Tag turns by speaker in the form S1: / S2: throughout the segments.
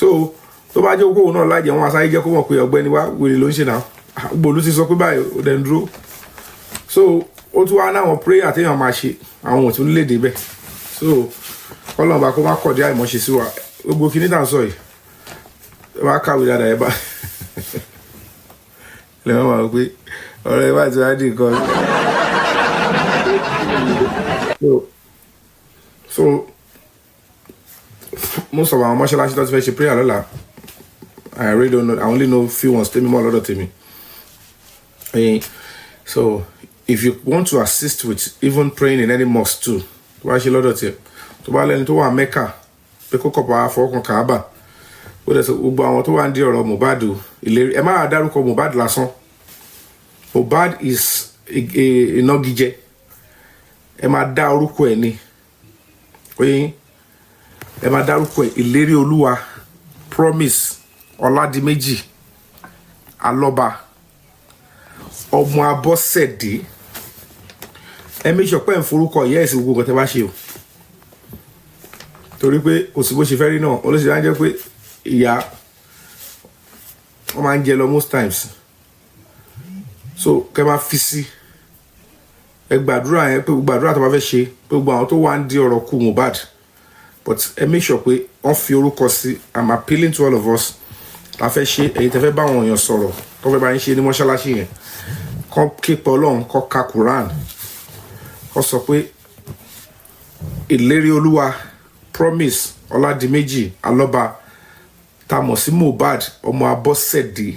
S1: so tó bá jẹ́ owó náà lájẹ̀ wọn asáyé jẹ́ kó mọ̀ pé ọ̀gbẹ́ni wa wèrè ló ń ṣe náà gbòòlù ti sọ pé báyìí ó dẹ̀ ń dúró so ó tún wá náwọn prayer téèyàn máa ṣe àwọn ò tún lè débẹ̀ so kọ́lọ́ọ̀bá kó má kọ̀dé àìmọ̀ṣe sí wa gbogbo kìíní tà ń sọ yìí ẹ má kàwé dáadáa ẹ bá lẹ́wọ̀n máa pé ọ̀rọ̀ ẹ bá ti wá dì nǹkan so most of our mọ́ṣáláṣí tó ti fẹ́ ṣe prayer lọ́la I really don't know. I only know few ones. Tell me more about me. So, if you want to assist with even praying in any mosque too, why should Lord tell you? To buy learn to one Mecca, pick up our folk on Kaaba. What is Uba? I want to one dear or Mubadu. Emma Adaruko Mubad Lasson. Mubad is a nogije. Emma Daruko any. Emma Daruko Ileri Olua promise. Ọládìméjì alọ́ba ọmọ Abọ́sẹ̀dé ẹ make sure pé ń forúkọ ìyá ẹ̀sìn gbogbo nǹkan tẹ́ bá ṣe o torí pé kò sí bó ṣe fẹ́ rí náà olóṣèlú á jẹ́ pé ìyá wọ́n máa ń jẹ lọ most times so kẹ́ máa fi sí ẹ gbàdúrà yẹn pé gbàdúrà tó bá fẹ́ ṣe pé gbogbo àwọn tó wá ń di ọ̀rọ̀ kú Mohbad but ẹ make sure pé wọ́n fi orúkọ sí. I'm appealing to all of us la fẹ́ ṣe èyí tẹ́ fẹ́ bá àwọn èèyàn sọ̀rọ̀ tó fẹ́ bá yín ṣe ní mọ́ṣáláṣí yẹn kọ́ képe Ọlọ́run kọ́ ka Quran kọ́ sọ pé ìlérí Olúwa promise Ọládìméjì alọ́ba tá mọ̀ sí Mohbad ọmọ Abọ́sẹ̀dé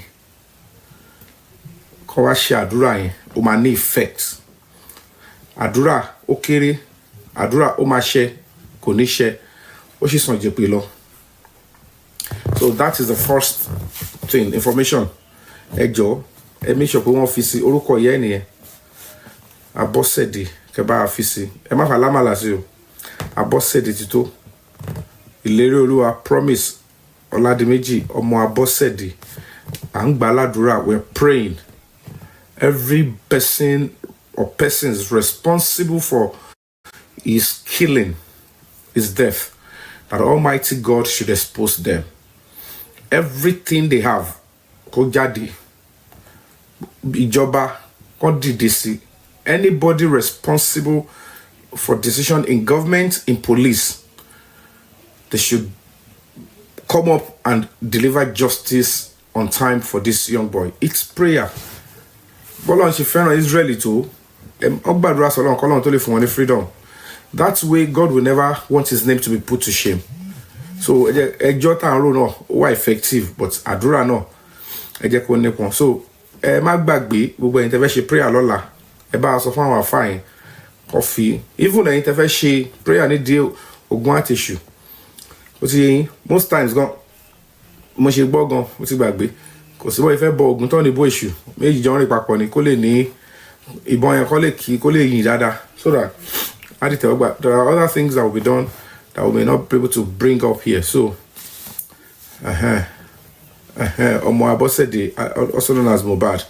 S1: kọ́ wá ṣe àdúrà yẹn ó máa ní effect àdúrà ó kéré àdúrà ó máa ṣe kò ní ṣe ó sì sàn jẹ́ pé lọ. So that is the first thing, information. Ẹ jọ̀ọ́, ẹ make sure pé wọ́n fi sí orúkọ ìyá ẹnìyẹn. Abọ́sẹ̀dé kẹ́ bá fi sí. Ẹ má fà lámàlà sí o. Abọ́sẹ̀dé ti tó. Ìlérí Olúwa promise Ọládìméjì ọmọ Abọ́sẹ̀dé. À ń gbà ládùúrà, we're praying. Every person or persons responsible for his killing, his death, that Almighty God should expose them. Everything they have, kó jáde, ìjọba kó dìde sí. Anybody responsible for decision in government, in police, they should come up and deliver justice on time for this young boy. It's prayer. Bọ́lá ń ṣe fẹ́ràn Israeli tó, ó gbàdúrà sọ́lọ́run kọ́lọ́run tó lè fún wọn ní freedom. That way, God will never want his name to be put to shame. So, ẹjọ́ tá à ń rò náà wà effective, but àdúrà náà ẹ jẹ́ kó nípọn. So, ẹ má gbàgbé gbogbo ẹ̀yin tẹ́ fẹ́ ṣe prayer lọ́la. Ẹ bá a sọ fún àwọn àfáà yẹn kó fi. Even ẹ̀yin tẹ́ fẹ́ ṣe prayer ní díẹ̀ Ògún àtẹ̀ṣù. Ó ti yé yín, most times gan, mo ṣe gbọ́ gan, mo ti gbàgbé. Kò sí bọ́ ìfẹ́ bọ Ògún tán ní bó èṣù. Méjì jọ ń rìn papọ̀ ni kó lè ní ìbọn yẹn kó lè yìn dáadáa. So that there are other things that will be done that we may not be able to bring up here. So, Omo Abosede, also known as Mohbad.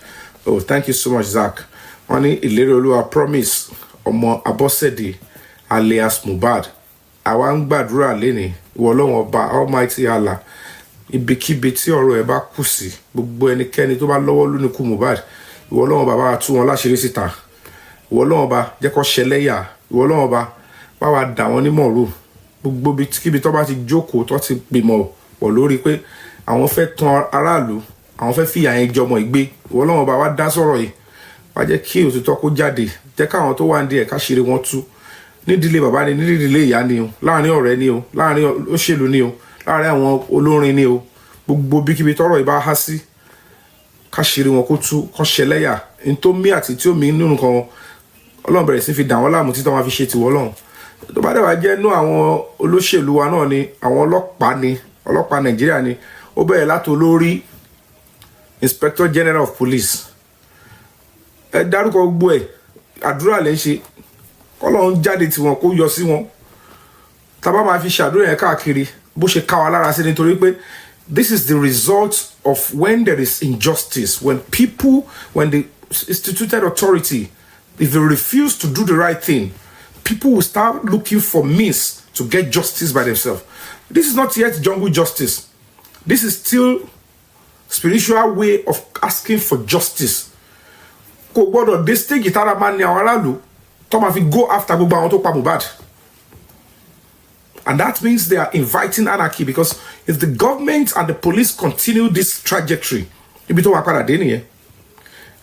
S1: Oh, thank you so much, Zach. Oni ìlérí Olúwa promise Omo Abosede alias Mohbad. Àwa ń gbàdúrà lẹ́ni ìwọ Ọlọ́run Ọba Almighty Allah. Ibikíbi tí ọ̀rọ̀ ẹ bá kù sí, gbogbo ẹnikẹ́ni tó bá lọ́wọ́ lónìí kú Mohbad. Ìwọ Ọlọ́run Ọba bá tú wọn láṣìírí síta. Ìwọ Ọlọ́run Ọba jẹ́ kó ṣẹlẹ́yà. Ìwọ Ọlọ́run Ọba bá wa dà wọ́n nímọ̀rú. Gbogbo kíbi tó bá ti jókòó tó ti gbìmọ̀ pọ̀ lórí pé àwọn fẹ́ tan aráàlú, àwọn fẹ́ fìyà yẹn jọmọ ìgbé. Ìwọ Ọlọ́run Ọba wá dá sọ̀rọ̀ yìí. Wá jẹ́ kí òtítọ́ kó jáde. Jẹ́ káwọn tó wà ń díẹ̀ káṣírí wọn tú. Nídìílé bàbá ni, nídìílé ìyá ni o, láàrin ọ̀rẹ́ ni o, láàrin òṣèlú ni o, láàrin àwọn olórin ni o. Gbogbo bíkíbi tọ́rọ̀ ìbá há sí káṣírí wọn kó tú, kó ṣẹlẹ́yà. N tó mí àti tí ó mí nínú kan wọn. Ọlọ́run bẹ̀rẹ̀ sí fi dà wọ́n láàmú títí wọ́n fi ṣe tiwọ́ Ọlọ́run. Tó bá dẹ̀ wá jẹ́ inú àwọn olóṣèlú wa náà ni àwọn ọlọ́pàá Nàìjíríà ni ó bẹ̀rẹ̀ láti olórí Inspector General of Police. Ẹ dárúkọ gbogbo ẹ̀ àdúrà lẹ́ ń ṣe Ọlọ́run jáde tí wọn kó yọ sí wọn. Tá bá máa fi ṣàdúrà yẹn káàkiri bó ṣe ká wa lára sí nítorí pé this is the result of when there is injustice, when the instituted authority, if they refuse to do the right thing, people will start looking for means to get justice by themselves. This is not yet jungle justice. This is still spiritual way of asking for justice. Kò gbọ́dọ̀ dé stage ìtara máa ní àwọn aráàlú tó máa fi go after gbogbo àwọn tó pa Mohbad. And that means they are inviting anarchy, because if the government and the police continue this trajectory, ibi tó wà padà dé nìyẹn.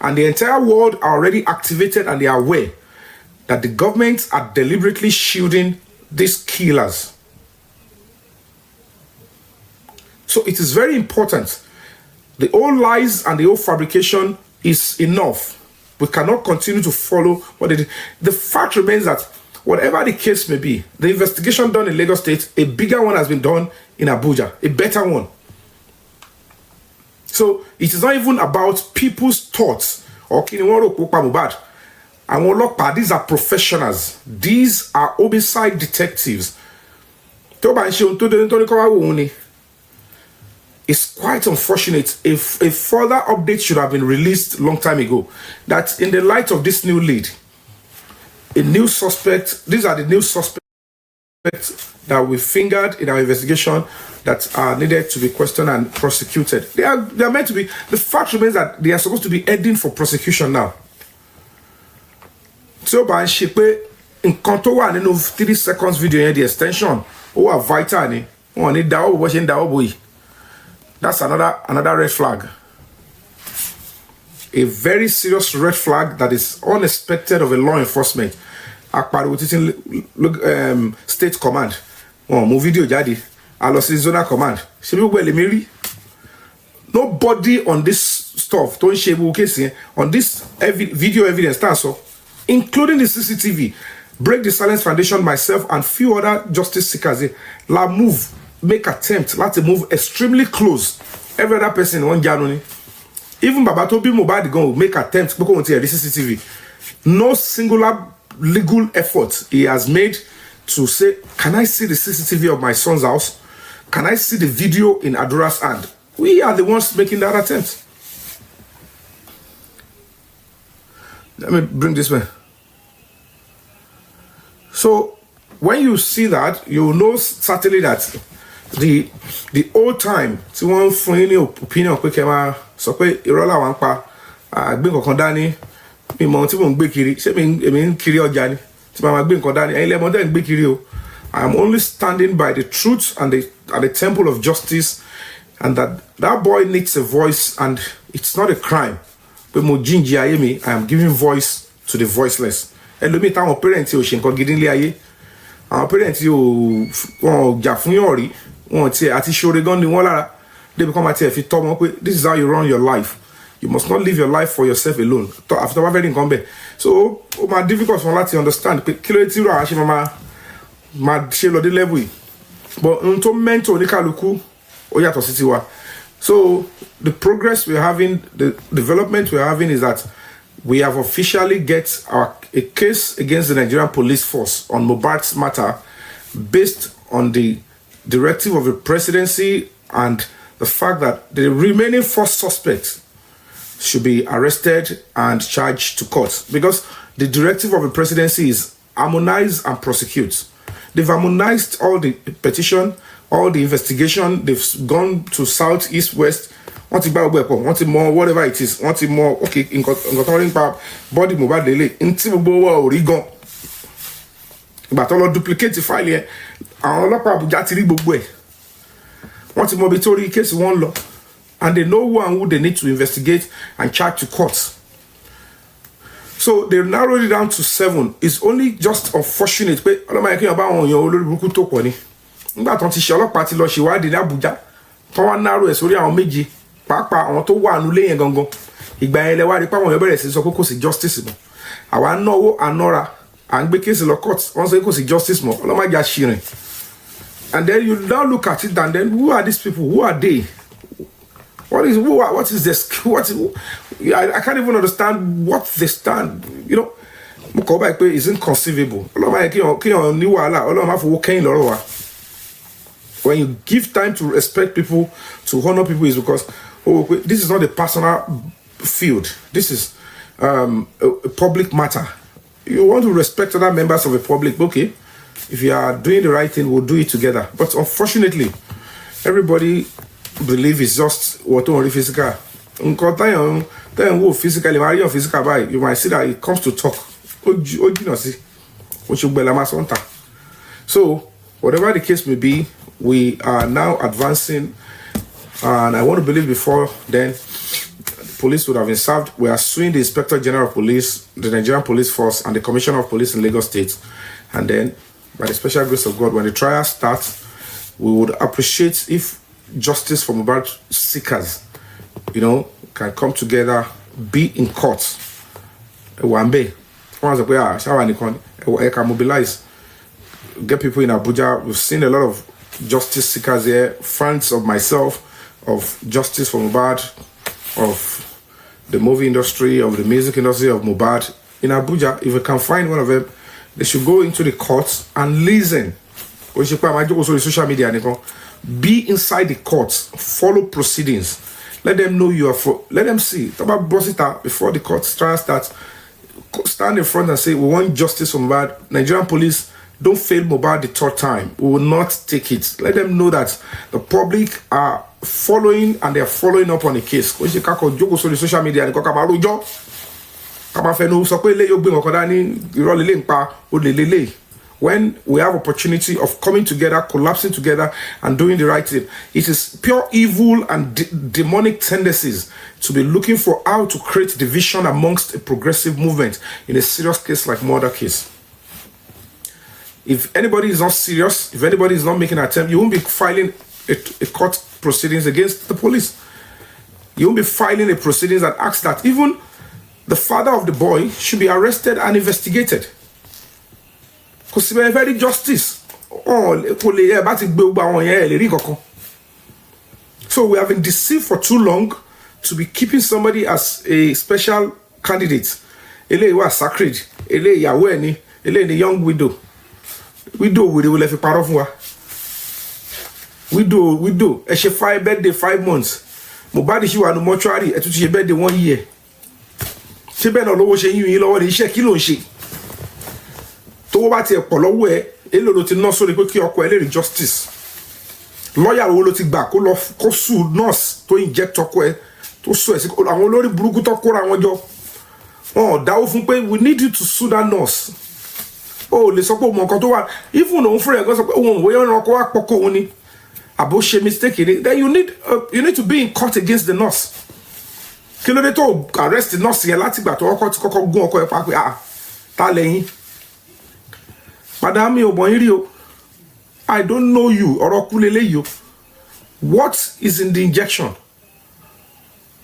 S1: And the entire world are already activated and they are aware that the governments are deliberately shielding these killers. So it is very important. The old lies and the old fabrication is enough. We cannot continue to follow what they did. The fact remains that whatever the case may be, the investigation done in Lagos State, a bigger one has been done in Abuja, a better one. So it is not even about people's thoughts or Mohbad. These are professionals. These are homicide detectives. It's quite unfortunate. If a further update should have been released long time ago, that in the light of this new lead, a new suspect, these are the new suspects that we fingered in our investigation that are needed to be questioned and prosecuted. They are meant to be. The fact remains that they are supposed to be heading for prosecution now. So by Shipe in contour and in 3 seconds video here, the extension or vital on it down watching that boy. That's another red flag. A very serious red flag that is unexpected of a law enforcement. State command. Move video jadi. Zonal command. Nobody on this stuff, don't share on this video evidence, including the CCTV, Break the Silence Foundation, myself, and few other justice seekers, la move, make attempt, let's move extremely close. Every other person in one January, even Babatobi Mohbad go make attempts because the CCTV. No singular legal effort he has made to say, can I see the CCTV of my son's house? Can I see the video in Adura's hand? We are the ones making that attempt. Let me bring this one. So when you see that, you know certainly that the old time, tí wọ́n fún yín ní opinion pé kẹ́ máa sọ pé irọ́ làwọn ń pa àgbé nǹkan dání mi mọ̀ tí mò ń gbé kiri ṣé èmi ń kiri ọjà ni tí màá gbé nǹkan dání ẹ̀yin lẹ́mọ̀ tẹ́ ń gbé kiri o. I am only standing by the truth and the temple of justice, and that boy needs a voice, and it's not a crime. Pé mo jíǹji ayé mi, I am giving voice to the voiceless. Ẹlòmíì táwọn parents ò ṣe nǹkan gidi nílé ayé, àwọn parents wọn jà fún yàn rí, wọn ti àti ṣoore gan ni wọ́n lára débi kan máa tiẹ̀ fi tọ́ wọn pé this is how you run your life. You must not live your life for yourself alone. Àfi tó bá fẹ́ rí nǹkan bẹ̀. So ó máa difficult fún wọn láti understand pé kí ló ti rọ àwọn ṣe máa ṣe lọ dé level yìí. But ohun tó mẹ́ntò oníkàlùkù ó yàtọ̀ sí tiwa. So the progress we're having, the development we're having is that we have officially get a case against the Nigerian police force on Mohbad's matter based on the directive of the presidency and the fact that the remaining 4 suspects should be arrested and charged to court, because the directive of the presidency is harmonize and prosecute. They've harmonized all the petition, all the investigation. They've gone to south, east, west. Want to more, whatever it is. Want more, okay, in controlling power, body Mohbad delay. Until Oregon. But all duplicate the file here. And all of Jatiri Bogwe. Want more Bitori case one law. And they know who and who they need to investigate and charge to court. So they narrowed it down to 7. It's only just unfortunate. But all my about on your olórí tó pọ̀ ni. Nígbà tó ti ṣe ọlọ́pàá ti lọ ṣèwádìí ní Abuja. Tó wá narrow ẹ̀ sórí àwọn méjì. Pàápàá àwọn tó wà nílé yẹn gangan. Ìgbà yẹn lẹ wá rí pé àwọn èèyàn bẹ̀rẹ̀ sí sọ pé kò sí justice mọ́. Àwa náwó ànọ́ra à ń gbé kéèsì lọ court. Wọ́n sọ pé kò sí justice mọ́. Ọlọ́mọ ìjà ṣìrìn. And then you now look at it and then who are these people? Who are they? What is this? I can't even understand what they stand. You know, it's inconceivable. When you give time to respect people, to honor people, is because this is not a personal field. This is a public matter. You want to respect other members of the public, okay? If you are doing the right thing, we'll do it together. But unfortunately, everybody believe it's just what only physical. Then wo physically, marry your physical by you might see that it comes to talk. So, whatever the case may be, we are now advancing, and I want to believe before then, the police would have been served. We are suing the Inspector General of Police, the Nigerian Police Force, and the Commissioner of Police in Lagos State. And then, by the special grace of God, when the trial starts, we would appreciate if justice for Mohbad seekers, can come together, be in court. Wambe, can mobilize, get people in Abuja. We've seen a lot of justice seekers here, friends of myself, of justice for Mohbad, of the movie industry, of the music industry of Mohbad in Abuja. If we can find one of them, they should go into the courts and listen. Also the social media, be inside the courts, follow proceedings. Let them know you are for. Let them see. Before the court trial starts, stand in front and say, we want justice for Mohbad. Nigerian police, don't fail Mohbad the third time. We will not take it. Let them know that the public are following and they are following up on the case. The social media, when we have opportunity of coming together, collapsing together, and doing the right thing, it is pure evil and demonic tendencies to be looking for how to create division amongst a progressive movement in a serious case like murder case. If anybody is not serious, if anybody is not making an attempt, you won't be filing a court proceedings against the police. You won't be filing a proceedings that asks that even the father of the boy should be arrested and investigated. Because it's very justice. So we have been deceived for too long to be keeping somebody as a special candidate. Ele was sacred. Ele yaweni. Ele the young widow. Widow will have a part of Widow. And she 5 birthday 5 months. Mohbad she was no mortuary. And she birthday 1 year. She been all over she you know what she kilo she. To bá ti pọ̀ lọ́wọ́ ẹ èlò ló ti ná sórí pé kí ọkọ ẹ lè rí justice. Lawyer wo ló ti gbà kó sue nurse tó inject ọkọ ẹ tó sue ẹ sí àwọn olórí burúkú tó kóra wọn jọ. Wọ́n dáwó fún pé we need you to sue that nurse. Oh, lè sọ pé mo nǹkan tó wà even òun fúnra ẹ̀ gan sọ pé òun òwe ọ̀nà ọkọ wa pọ̀kọ̀ òun ni àbó ṣe mistake ni then you need to be in court against the nurse. Kí ló dé tó arrest the nurse yẹn láti gbà tó ọkọ ti kọ́kọ́ gún ọkọ ẹ pa pé ta lẹ́yìn. Madam, I don't know you. What is in the injection?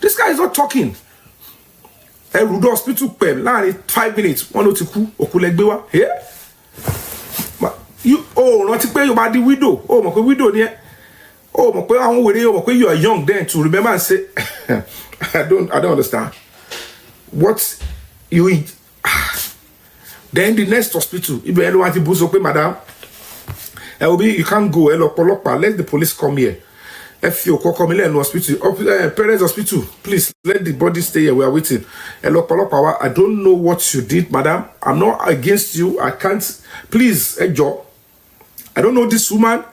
S1: This guy is not talking. Rudo hospital 5 minutes. One to ku okulegbewa. Here. You not to pay you by the widow. Oh, my widow near. Oh, my you are young then to remember and say I don't understand. What you eat. Then the next hospital, if you want to boost up, madam, you can't go. Let the police come here. If you come in the hospital, parents hospital, please let the body stay here. We are waiting. I don't know what you did, madam. I'm not against you. I can't. Please, Joe. I don't know this woman.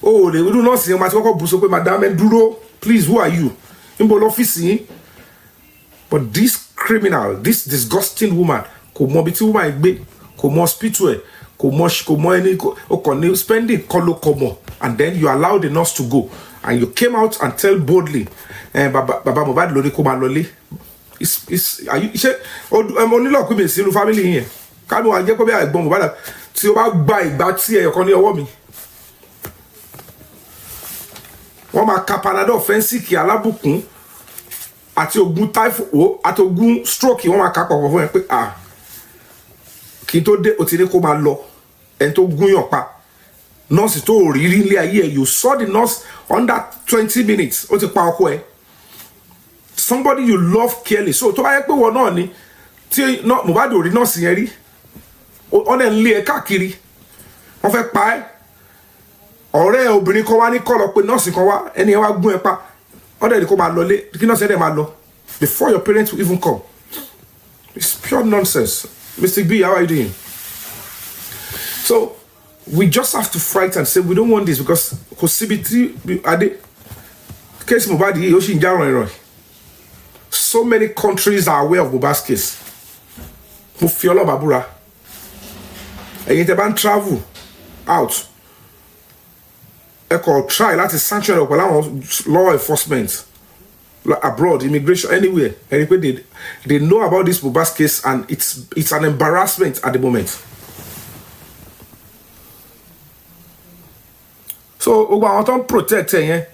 S1: Oh, they will do not see madam and duro. Please, who are you? In office. But this criminal, this disgusting woman, spending color, and then you allow the nurse to go, and you came out and tell boldly, Baba Mohbad lori ko ma lole. Are you? I'm only like we see family here. Can you get come here? Mohbad tí ó bá gba ìgbà tí ẹ kan ní ọwọ́ mi. Wọ́n máa ka Panadol fẹ́ǹsìkì alábùkún. Àti ogun typhoid àti ogun stroke wọ́n máa kápọ̀ fún ẹ pé kí tó dé ó ti ní kó máa lọ ẹni tó gúnyàn pa nurse tó rí rí ilé ayé ẹ you saw the nurse under 20 minutes ó ti pa ọkọ ẹ somebody you love careless so tó bá yẹ pé wọ́n náà ni tí Mohbad ò rí nurse yẹn rí ọ̀nà ilé ẹ káàkiri wọ́n fẹ́ pa ẹ́ ọ̀rẹ́ obìnrin kan wá ní kọ́ lọ pé nurse kan wá ẹni yẹn wá gún ẹ pa ọ̀dẹ̀ ni kó máa lọ lé kí nurse ẹ̀ máa lọ before your parents will even come. It's pure nonsense. Mr. B, how are you doing? So we just have to fight and say we don't want this because CBT ade case Mohbad yìí ó sì ń jà so many countries are aware of Mohbad's case. Mo fi Ọlọ́run búra. Ẹ̀yin tẹ́ bá ń travel out ẹ kò try láti sanction ẹ pẹ̀lú àwọn law enforcement abroad, immigration, anywhere. And they know about this Mohbad's case and it's an embarrassment at the moment. So we want to protect ẹ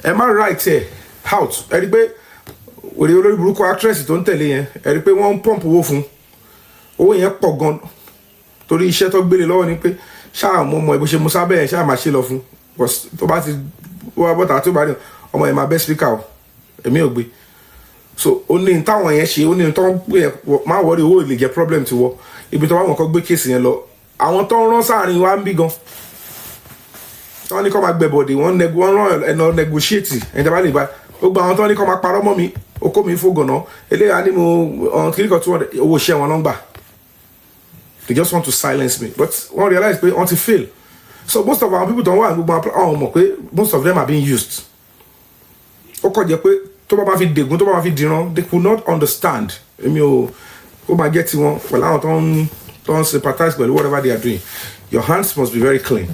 S1: am I right here out ẹ rí pé òde olórí burúkú actress tó ń tẹ̀lé yẹn ẹ rí pé wọ́n ń pump owó fún owó yẹn pọ̀ gan torí iṣẹ́ tó gbélé lọ́wọ́ ni pé ṣáà mọ ọmọ ẹ bó ṣe mú sábẹ́ yẹn ṣáà máa ṣe lọ fún tó bá ti wá bọ́tà tó bá ní ọmọ yẹn máa bẹ́ speaker o èmi ò gbé so ó ní táwọn yẹn ṣe ó ní tó ń gbé yẹn máa wọlé owó lè jẹ́ problem ti wọ ibi tó bá wọn kọ́ gbé kéèsì yẹn lọ àwọn tó ń rán sáàrin wa ń bí gan wọ́n ní kó máa gbẹ̀bọ̀dé wọ́n rán ẹ̀nà negotiate ẹ̀jẹ̀ bá lè bá ó gba àwọn tó ní kó máa parọ́ mọ́ mi okó mi fógànná eléyà ni mo kíríkọ̀ tí wọ́n owó iṣẹ́ wọn lọ́ngbà they just want to silence me but wọ́n realize pé wọ́n ti fail so most of our people don't want gbogbo àwọn mọ̀ pé most of them are being used ó kọ̀ jẹ́ pé tó bá máa fi dègún tó bá máa fi dìran they could not understand èmi ò ó máa jẹ́ tiwọn pẹ̀lú àwọn tó ń sympathize pẹ̀lú whatever they are doing your hands must be very clean.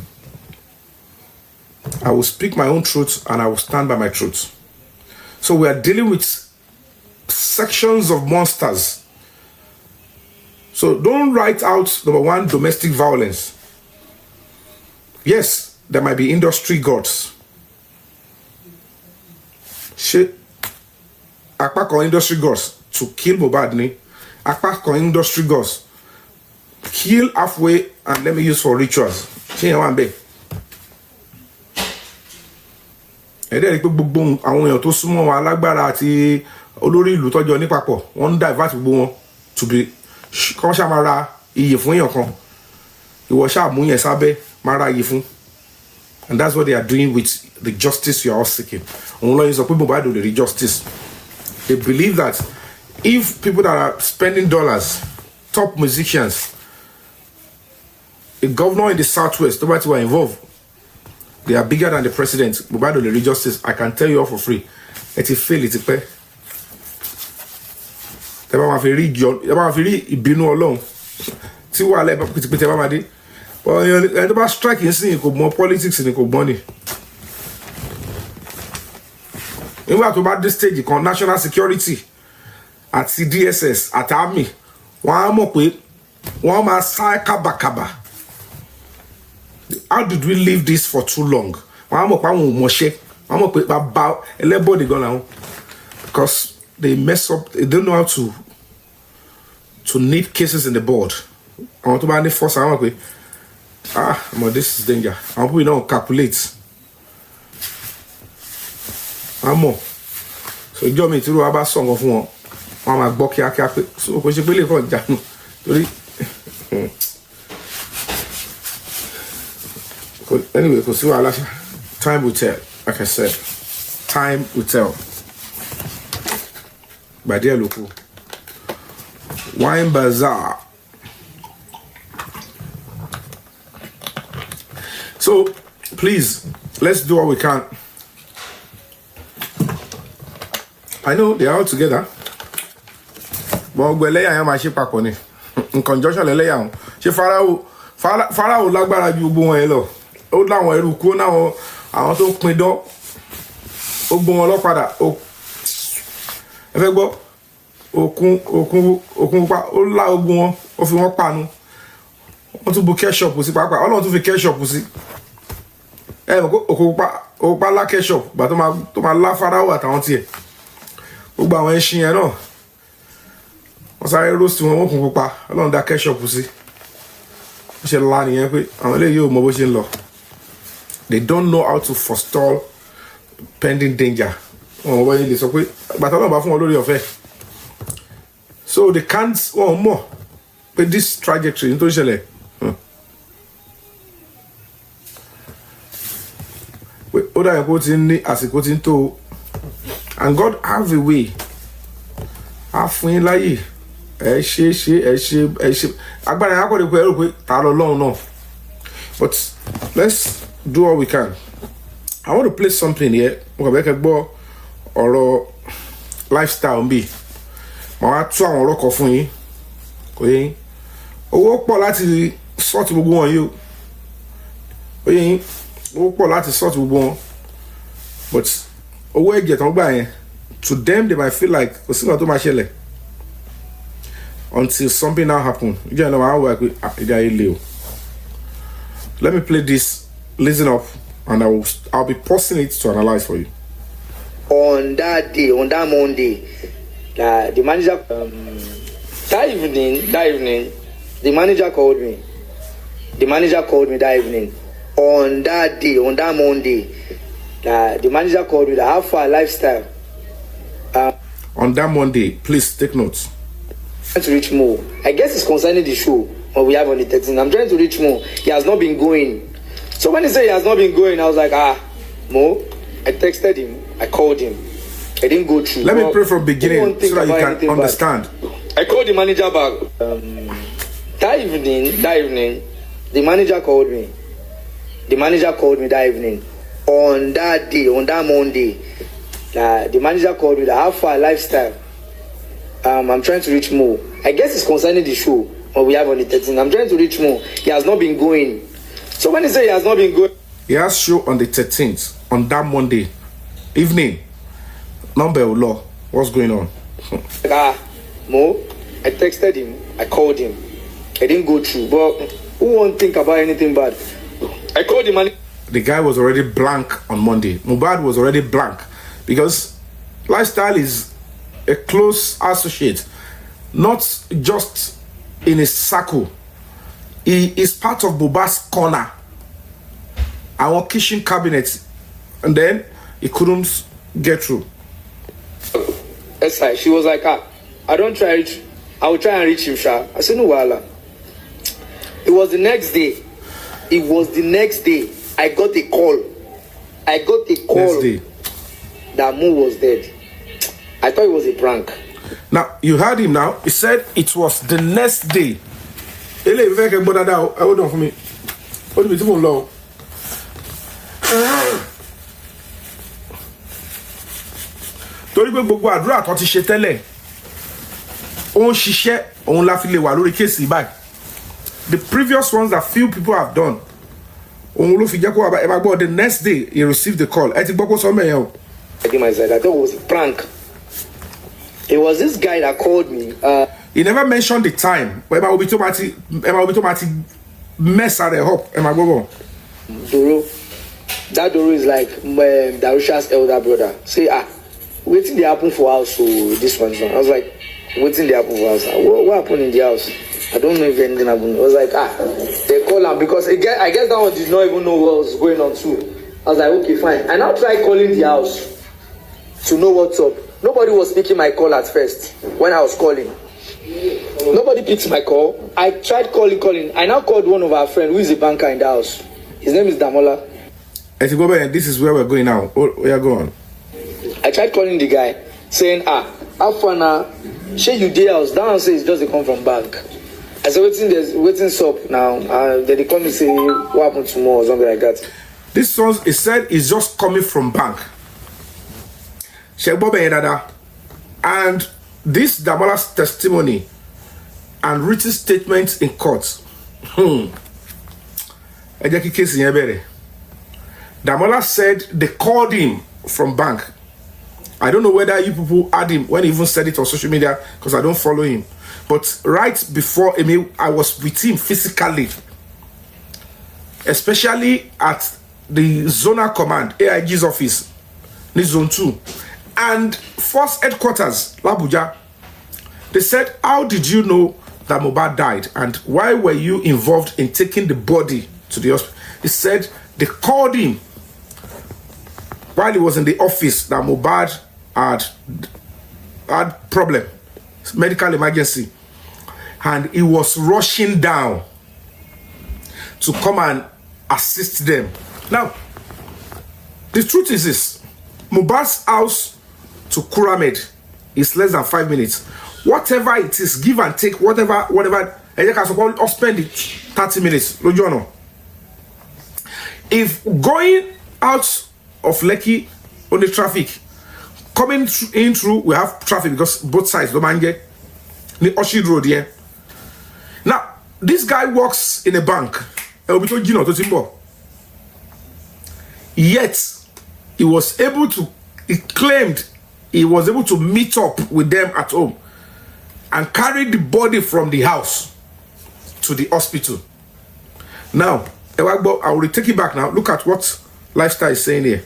S1: I will speak my own truth and I will stand by my truth. So we are dealing with sections of monsters. So don't write out, number one, domestic violence. Yes, there might be industry gods. Apart on industry gods to kill Mohbad ni. Apart on industry gods kill halfway and let me use for rituals. ẹ̀dẹ́ rí pé gbogbo àwọn èèyàn tó súnmọ́ wọn alágbára àti olórí ìlú tọ́jọ́ nípapọ̀ wọ́n ń divert gbogbo wọn to be kọ́ ṣá máa ra iyè fún èèyàn kan ìwọ ṣáà mú yẹn sábẹ́ máa ra iyè fún and that's what they are doing with the justice you are all seeking. òun lọ́yìn sọ pé Mohbad ò lè rí justice. They believe that if people that are spending dollars, top musicians, a governor in the southwest, nobody were involved. They are bigger than the president. Mohbad ò lè rí justice. I can tell you all for free. Ẹ ti fail it pẹ́. Tẹ́ bá máa fi rí ìbínú Ọlọ́run tí wà lẹ́ pìtìpìtì bá máa dé. Ẹni tó bá strike yín sí ni kò mọ politics ni kò gbọ́n ni. Nígbà tó bá dé stage kan national security àti DSS àti army wọ́n á mọ̀ pé wọ́n máa sá kábàkàbà. How did we leave this for too long? Wọ́n á mọ̀ pé àwọn ò mọ̀ṣẹ́. Wọ́n á mọ̀ pé bàbá ẹlẹ́bọ̀dì gan làwọn. Because they mess up, they don't know how to need cases in the board. Àwọn tó bá ní force àwọn pé this is danger. Àwọn people don't calculate. Àmọ́ so ìjọ mi ìtúrú wa bá sọ̀rọ̀ fún wọn wọ́n máa gbọ́ kíákíá pé so kò ṣe pé lè kàn jánu torí anyway kò sí wàhálà ṣá. Time will tell, like I said. Time will tell. Gbàdí ẹ̀ ló kù. Wine Bazaar. So please, let's do what we can. I know they are all together. But gbẹ̀lẹ́yà yẹn máa ṣe papọ̀ ni. In conjunction lẹ́lẹ́yà wọn. Ṣé Fáráò lágbára ju gbogbo wọn yẹn lọ. Ó láwọn ẹrú kó náwọn àwọn tó pin dán. Ó gbó wọn lọ́padà. Ẹ fẹ́ gbọ́? Òkun pupa ó lá ogun wọn. Ó fi wọn panu. Wọ́n tún bu ketchup sí pàápàá. Ọlọ́run tún fi ketchup sí. Ẹ mọ̀ pé òkun pupa lá ketchup. Gbà tó máa lá Fáráò àtàwọn tiẹ̀. Gbogbo àwọn ẹṣin yẹn náà wọ́n sáré roast wọn wọ́n kún pupa Ọlọ́run dá ketchup sí ó ṣe lá nìyẹn pé àwọn eléyìí ò mọ bó ṣe ń lọ. They don't know how to forestall pending danger. wọn ò wọ́n lè sọ pé gbàtà Ọlọ́run bá fún wọn lórí ọ̀fẹ́ so they can't wọ́n mọ̀ pé this trajectory nítorí ṣẹlẹ̀ pé ó dà yẹn kó ti ní àsìkò ti ń tó and God have a way. A fún yín láyè ẹ ṣe agbára yẹn akọ̀dé pé ẹ rò pé ta lọ lọ́run náà But let's do all we can. I want to play something here. Or lifestyle be. My two àwọn ọ̀rọ̀ kan fún yín. Kò yé yín. Owó pọ̀ láti sort gbogbo wọn yìí. Ó yé yín. Owó pọ̀ láti sort gbogbo wọn. But owó ẹ̀jẹ̀ tán gbà yẹn, to them they might feel like kò sí nǹkan tó máa ṣẹlẹ̀ until something now happen. You know how work with Let me play this. Listen up, and I'll be pausing it to analyze for you.
S2: On that day, on that Monday, the manager that evening, the manager called me. The manager called me that evening. On that day, on that Monday, the manager called me. How far lifestyle?
S1: On that Monday, please take notes.
S2: Trying to reach Mo. I guess it's concerning the show we have on the 13th. I'm trying to reach Mo. He has not been going. So when he said he has not been going, I was like, Mo. I texted him. I called him. I didn't go through.
S1: Let me pray from beginning so that you can understand.
S2: I called the manager back. That evening, the manager called me. The manager called me that evening. On that day, on that Monday, the manager called me. How far lifestyle? I'm trying to reach Mo. I guess it's concerning the show we have on the 13th. I'm trying to reach Mo. He has not been going. So when he said he has not been going,
S1: he has show on the 13th, on that Monday evening. Number of law. What's going on?
S2: Mo, I texted him. I called him. I didn't go through. But who won't think about anything bad? I called him and
S1: the guy was already blank on Monday. Mohbad was already blank because lifestyle is a close associate, not just in a circle. He is part of Mohbad's corner, our kitchen cabinet, and then he couldn't get through.
S2: That's like she was like, I don't try it. I will try and reach him, Sha. I said, no, wala. It was the next day. I got a call. That Mo was dead. I thought it was a prank.
S1: Now, you heard him now. He said it was the next day. Hold on for me. What do you mean? Low. Torí pé gbogbo àdúrà tó ti ṣe tẹ́lẹ̀ ó ń ṣiṣẹ́ òun la fi lè wà lórí kéèsì báyìí. The previous ones that few people have done òun ló fi jẹ́ kó wà báyìí. Ẹ máa gbọ́ the next day he received the call. Ẹ ti gbọ́ kó sọ mẹ́yẹn o.
S2: I thought it was a prank. It was this guy that called me.
S1: He never mentioned the time. But Emma will be too much mess at the hop. Emma go.
S2: Doro. That Doro is like Darusha's elder brother. Say, waiting they happen for house, so this one's on. I was like, waiting they happen for house. What happened in the house? I don't know if anything happened. I was like, they call him because I guess that one did not even know what was going on too. I was like, okay, fine. I now tried calling the house to know what's up. Nobody was picking my call at first when I was calling. Nobody picks my call. I tried calling. I now called one of our friends who is a banker in the house. His name is Damola.
S1: This is where we're going now. We are going.
S2: I tried calling the guy, saying, how far now? Shey you dey house? That one says just they come from bank. I said, waiting up now. Then they call me say, what happened tomorrow or something like that.
S1: This song, he said, is just coming from bank. And this Damola's testimony and written statements in court. Damola said they called him from bank. I don't know whether you people had him when he even said it on social media because I don't follow him. But right before I was with him physically, especially at the zonal command, AIG's office, Zone 2. And Force Headquarters, Labuja, they said, how did you know that Mohbad died? And why were you involved in taking the body to the hospital? He said they called him while he was in the office that Mohbad had problem, medical emergency. And he was rushing down to come and assist them. Now, the truth is this. Mohbad's house to Kuramed is less than 5 minutes. Whatever it is, give and take, whatever, I can spend it 30 minutes. if going out of Lekki on the traffic, coming in through, we have traffic because both sides, Domanje, the Oshid Road here. Now, this guy works in a bank. Yet, he claimed he was able to meet up with them at home and carry the body from the house to the hospital. Now, I will take it back now. Look at what Lifestyle is saying here.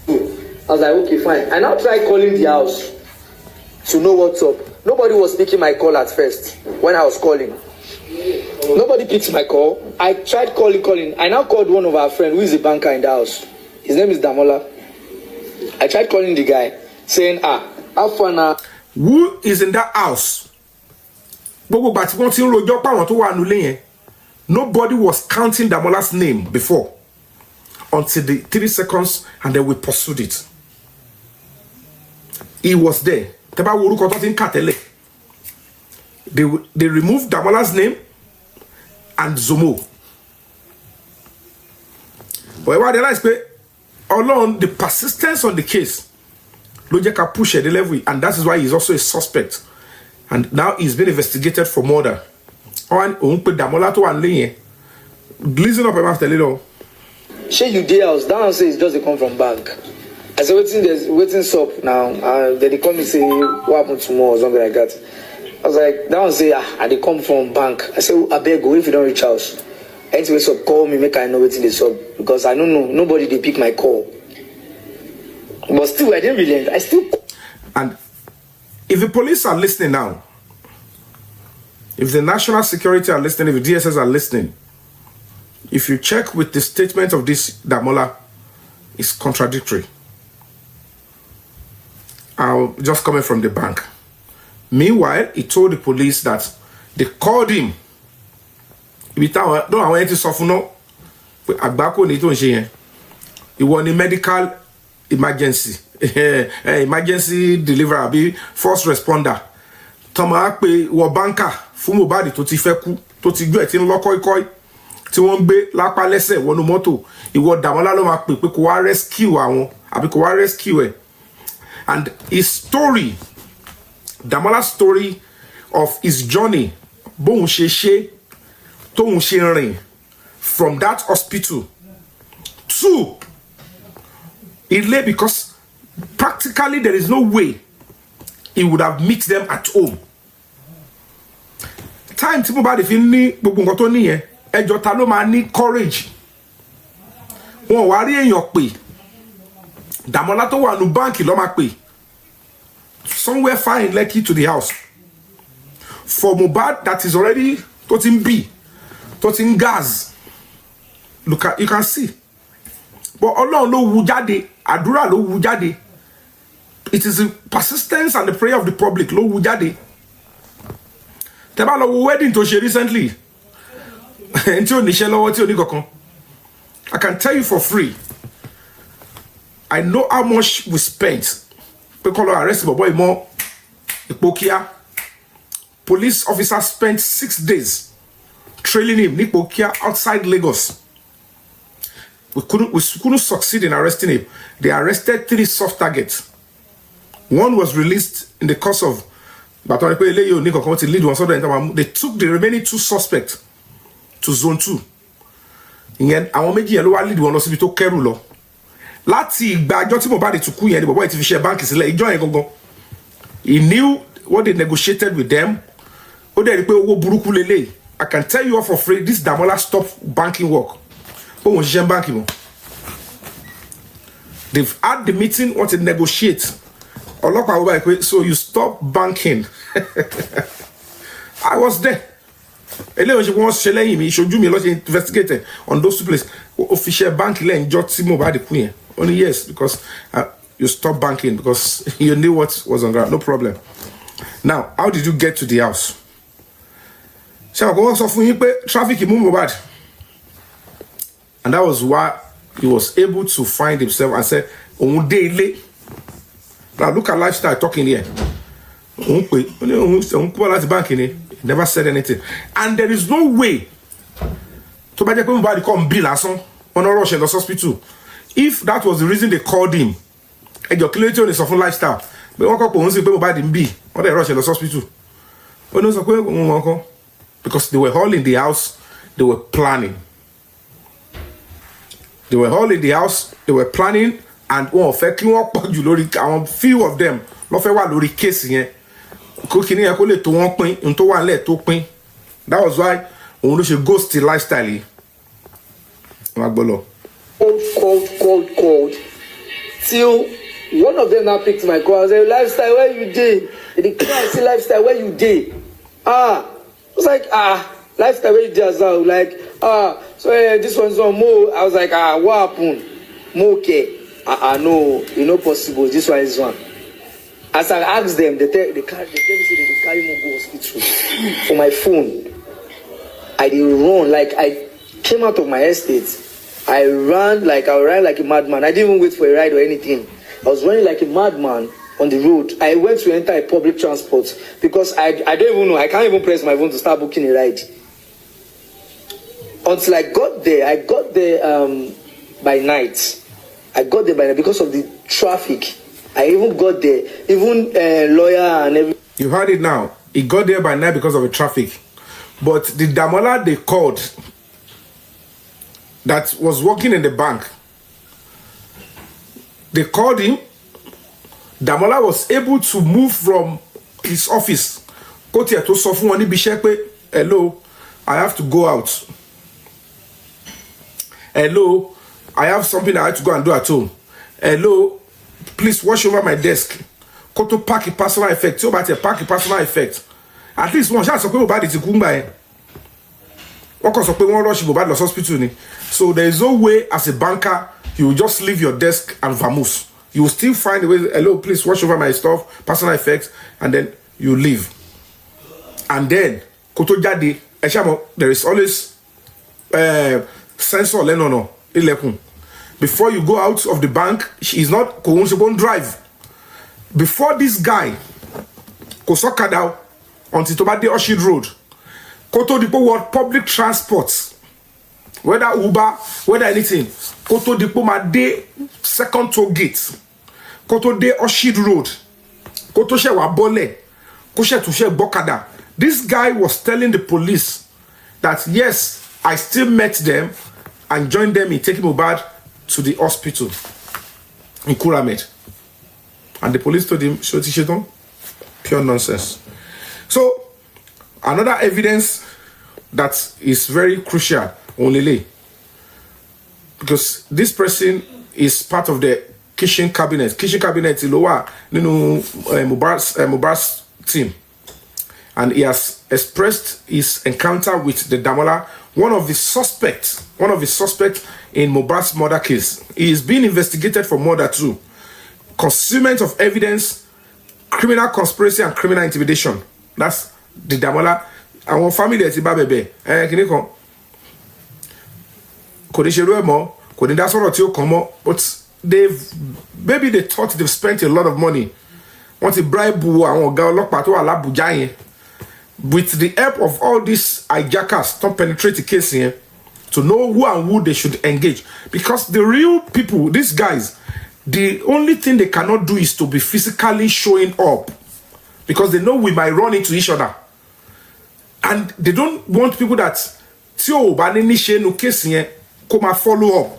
S2: I was like, okay, fine. I now tried calling the house to know what's up. Nobody was picking my call at first when I was calling. Nobody picked my call. I tried calling. I now called one of our friends who is a banker in the house. His name is Damola. I tried calling the guy, saying, how far now?
S1: Who is in that house? Nobody was counting Damola's name before until the 3 seconds, and then we pursued it. He was there. They removed Damola's name and Zomo. But what I realized, alone the persistence on the case, Lojeka pushed the level, and that is why he's also a suspect. And now he's been investigated for murder. Listen up after a little.
S2: Shey you dey house, that one say it's just a come from bank. I said waiting up now. Then they come and say what happened tomorrow or something like that. I was like, that one say they come from bank. I said, I beg go if you don't reach house. Anything up, call me, make I know waiting this up. Because I don't know, nobody they pick my call. But still I didn't relent. I still.
S1: And if the police are listening now, if the national security are listening, if the DSS are listening, if you check with the statement of this Damola, it's contradictory. Just coming from the bank. Meanwhile, he told the police that they called him. He was in medical emergency. Emergency delivery, first responder. Toma pe wo banker fún Mohbad tó ti fẹ́ kú, tó ti gbé tí ń lọ koi tí wọ́n gbé lápá lẹ́sẹ̀ wọnú mọ́tò. Ìwọ Damola ló máa pè pé kó wá rescue àwọn àbí kó wá rescue ẹ̀. And his story, Damola's story of his journey, bóun ṣe tóun ṣe rìn from that hospital to Ile, because practically there is no way he would have met them at home. Time tí Mohbad fi ní gbogbo nǹkan tó níyẹn, ẹjọ́ ta ló máa ní courage. Wọ́n wá rí èèyàn pé Damola tó wà ní báǹkì ló máa pè somewhere far in Lekki to the house. For Mohbad that is already tot in gas. Look at, you can see. But Ọlọ́run ló wú jáde, àdúrà ló wú jáde. It is the persistence and the prayer of the public ló wú jáde. Tẹ́ bá lọ wo wedding tó ṣe recently. Enti ó níṣẹ́ lọ́wọ́ tí ó ní kankan. I can tell you for free. I know how much we spent. People arrested boy more. Ipokia. Police officer spent 6 days trailing him Nipokia outside Lagos. We couldn't succeed in arresting him. They arrested 3 soft targets. One was released in the course of they took the remaining 2 suspects to zone 2. Ìyẹn àwọn méjì yẹn ló wá lead wọn lọ síbi tó kẹ́rù lọ. Láti ìgbà ọjọ́ tí Mohbad ti kú yẹn ni bọ̀bọ́ ti fi ṣe báńkì sílẹ̀ ìjọ yẹn gangan. He knew what they negotiated with them. Ó dẹ̀ rí pé owó burúkú lélẹ̀. I can tell you all for free, this Damola stopped banking work. Ó wọ́n ṣiṣẹ́ báńkì mọ́. They've had the meeting, want to negotiate. Ọlọ́pàá wọ́n báyìí pé so you stop banking. I was there. Eléyìí ṣe wọ́n ṣe lẹ́yìn mi, ìṣojú mi lọ ṣe investigate on those 2 places. Official bank lẹ́yìn jọ tí Mohbad kú yẹn. Only yes, because you stop banking because you knew what was on ground. No problem. Now, how did you get to the house? Ṣé àwọn kan sọ fún yín pé traffic mú Mohbad? And that was why he was able to find himself and say, òun dé ilé. Now look at Lifestyle talking here. Òun pè, òun kú láti báńkì ni. never said anything. And there is no way to buy the Mohbad come bill ason on a rush in the hospital. If that was the reason they called him, and your clarity on his often lifestyle, but one couple won't say Mohbad in B or they rush in the hospital. Because they were all in the house, they were planning. They were all in the house, they were planning, and one few of them, lori case here. That was why we should ghost the lifestyle.
S2: Cold. Till one of them now picked my call. I said, lifestyle, where you did? The class lifestyle, where you did? I was like, lifestyle, where you did as well? Like, so this one's on Mo. I was like, what happened? Mo, okay. No, you know possible. This one is one. As I asked them, they tell me say they carry me go hospital. For my phone, I did run. Like I came out of my estate. I ran like a madman. I didn't even wait for a ride or anything. I was running like a madman on the road. I went to enter a public transport because I don't even know. I can't even press my phone to start booking a ride. Until I got there by night. I got there by night because of the traffic. I even got there, even lawyer and everything.
S1: You heard it now. He got there by night because of the traffic. But the Damola they called that was working in the bank, they called him. Damola was able to move from his office. Hello, I have to go out. Hello, I have something I have to go and do at home. Hello, please wash over my desk. Go to pack a personal effect. So about a pack a personal effect. At least one chance of people bad it kumba. One cause of people one rush bad lost hospital. So there is no way as a banker you will just leave your desk and vamoose. You will still find a way. Hello, please wash over my stuff, personal effects, and then you leave. And then koto jadi there is always sensor no. Before you go out of the bank, she is not going to drive. Before this guy, Kosokada until Tobade Oshid Road, Koto Dipo what public transport, whether Uber, whether anything, Koto Dipo ma de second toll gate, Koto de Oshid Road, Koto she wabole, Koshe to she Bokada. This guy was telling the police that yes, I still met them and joined them in taking Mohbad to the hospital in Kuramed. And the police told him, Shoti, pure nonsense. So, another evidence that is very crucial, only because this person is part of the kitchen cabinet. Kitchen cabinet, Ilowa, Mohbad's team. And he has expressed his encounter with the Damola, one of the suspects in Mohbad's murder case. He is being investigated for murder too. Concealment of evidence, criminal conspiracy, and criminal intimidation. That's the Damola. Our family is Ibabebe. But maybe they thought they've spent a lot of money. Want to bribe with the help of all these hijackers, don't penetrate the case here to know who and who they should engage. Because the real people, these guys, the only thing they cannot do is to be physically showing up. Because they know we might run into each other. And they don't want people that come follow up.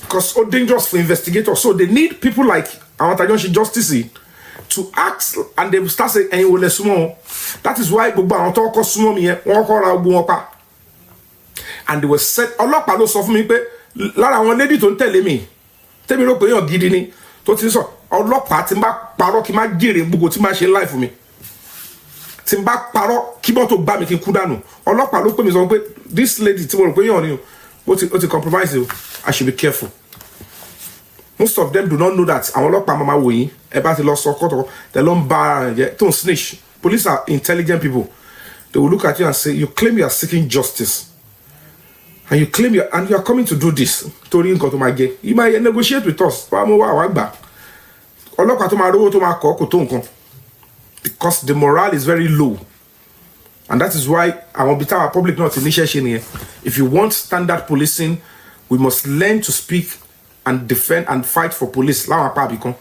S1: Because it's dangerous for investigators. So they need people like Awatajonshi Justice to ask, and they will start saying, that is why and they were said, ọlọ́pàá ló sọ fún mi pé lára àwọn lady tó ń tẹ̀lé mi tẹ́mi rò pé yàn gidi ni tó ti sọ ọlọ́pàá tí n bá parọ́ kí n má jèrè gbogbo tí n má ṣe life mi tí n bá parọ́ kí bọ́ tó gbá mi kí n kú dànù ọlọ́pàá ló pè mí sọ pé this lady tí mo rò pé yàn ni ó ti compromise o, I should be careful. Most of them do not know that àwọn ọlọ́pàá máa wò yín ẹ bá ti lọ sọ kọ́tọ̀ tẹ̀ ló ń bá ẹ tó ń snitch. Police are intelligent people. They will look at you and say, you claim you are seeking justice. And you claim you are coming to do this. You might negotiate with us. Because the morale is very low. And that is why I want to be our public not initiation here. If you want standard policing, we must learn to speak and defend and fight for police. You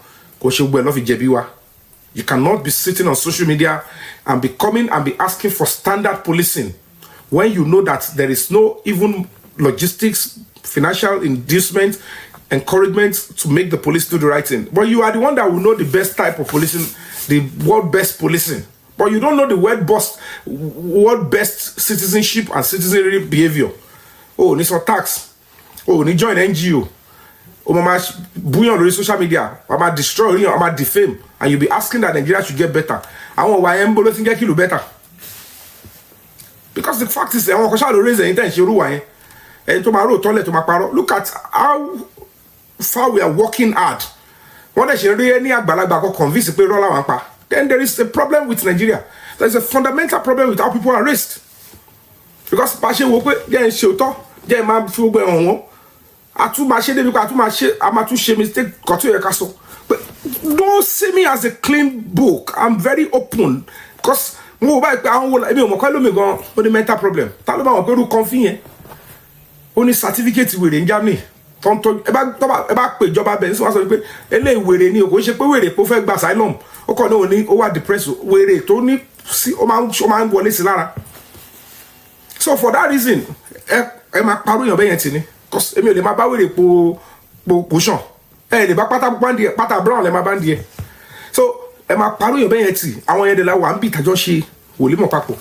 S1: cannot be sitting on social media and be coming and be asking for standard policing when you know that there is no even logistics, financial inducement, encouragement to make the police do the right thing. But you are the one that will know the best type of policing, the world best policing. But you don't know the world best citizenship and citizenry behavior. Oh, need some tax. Oh, need join NGO. Oh, mama, booyah on social media. Mama destroy, mama defame, and you'll be asking that Nigeria should get better. I want why I'm bulletin get you better. Because the fact is, I want to raise the intention. And tomorrow, look at how far we are working hard. Then there is a problem with Nigeria. There is a fundamental problem with how people are raised. Because but don't see me as a clean book. I'm very open. Because mental problem. Only certificate with in Germany. About pé ìjọba bẹ̀rẹ̀ sí wá sọ pé eléyìí wèrè ni o kò ṣe pé wèrè kò fẹ́ gba asylum ó kàn náà ní ó wà depressed wèrè tó ní sí ó máa ń wọlé sí lára. So for that reason ẹ máa parọ́ èèyàn bẹ́yẹn tì ní cause èmi ò lè máa bá wèrè po ṣàn ẹ lè bá pátá brown lè máa bá ń di ẹ so ẹ máa parọ́ èèyàn bẹ́yẹn tì àwọn yẹn dẹ̀ la wà ń bì tàjọ́ ṣe wòlímọ̀ papọ̀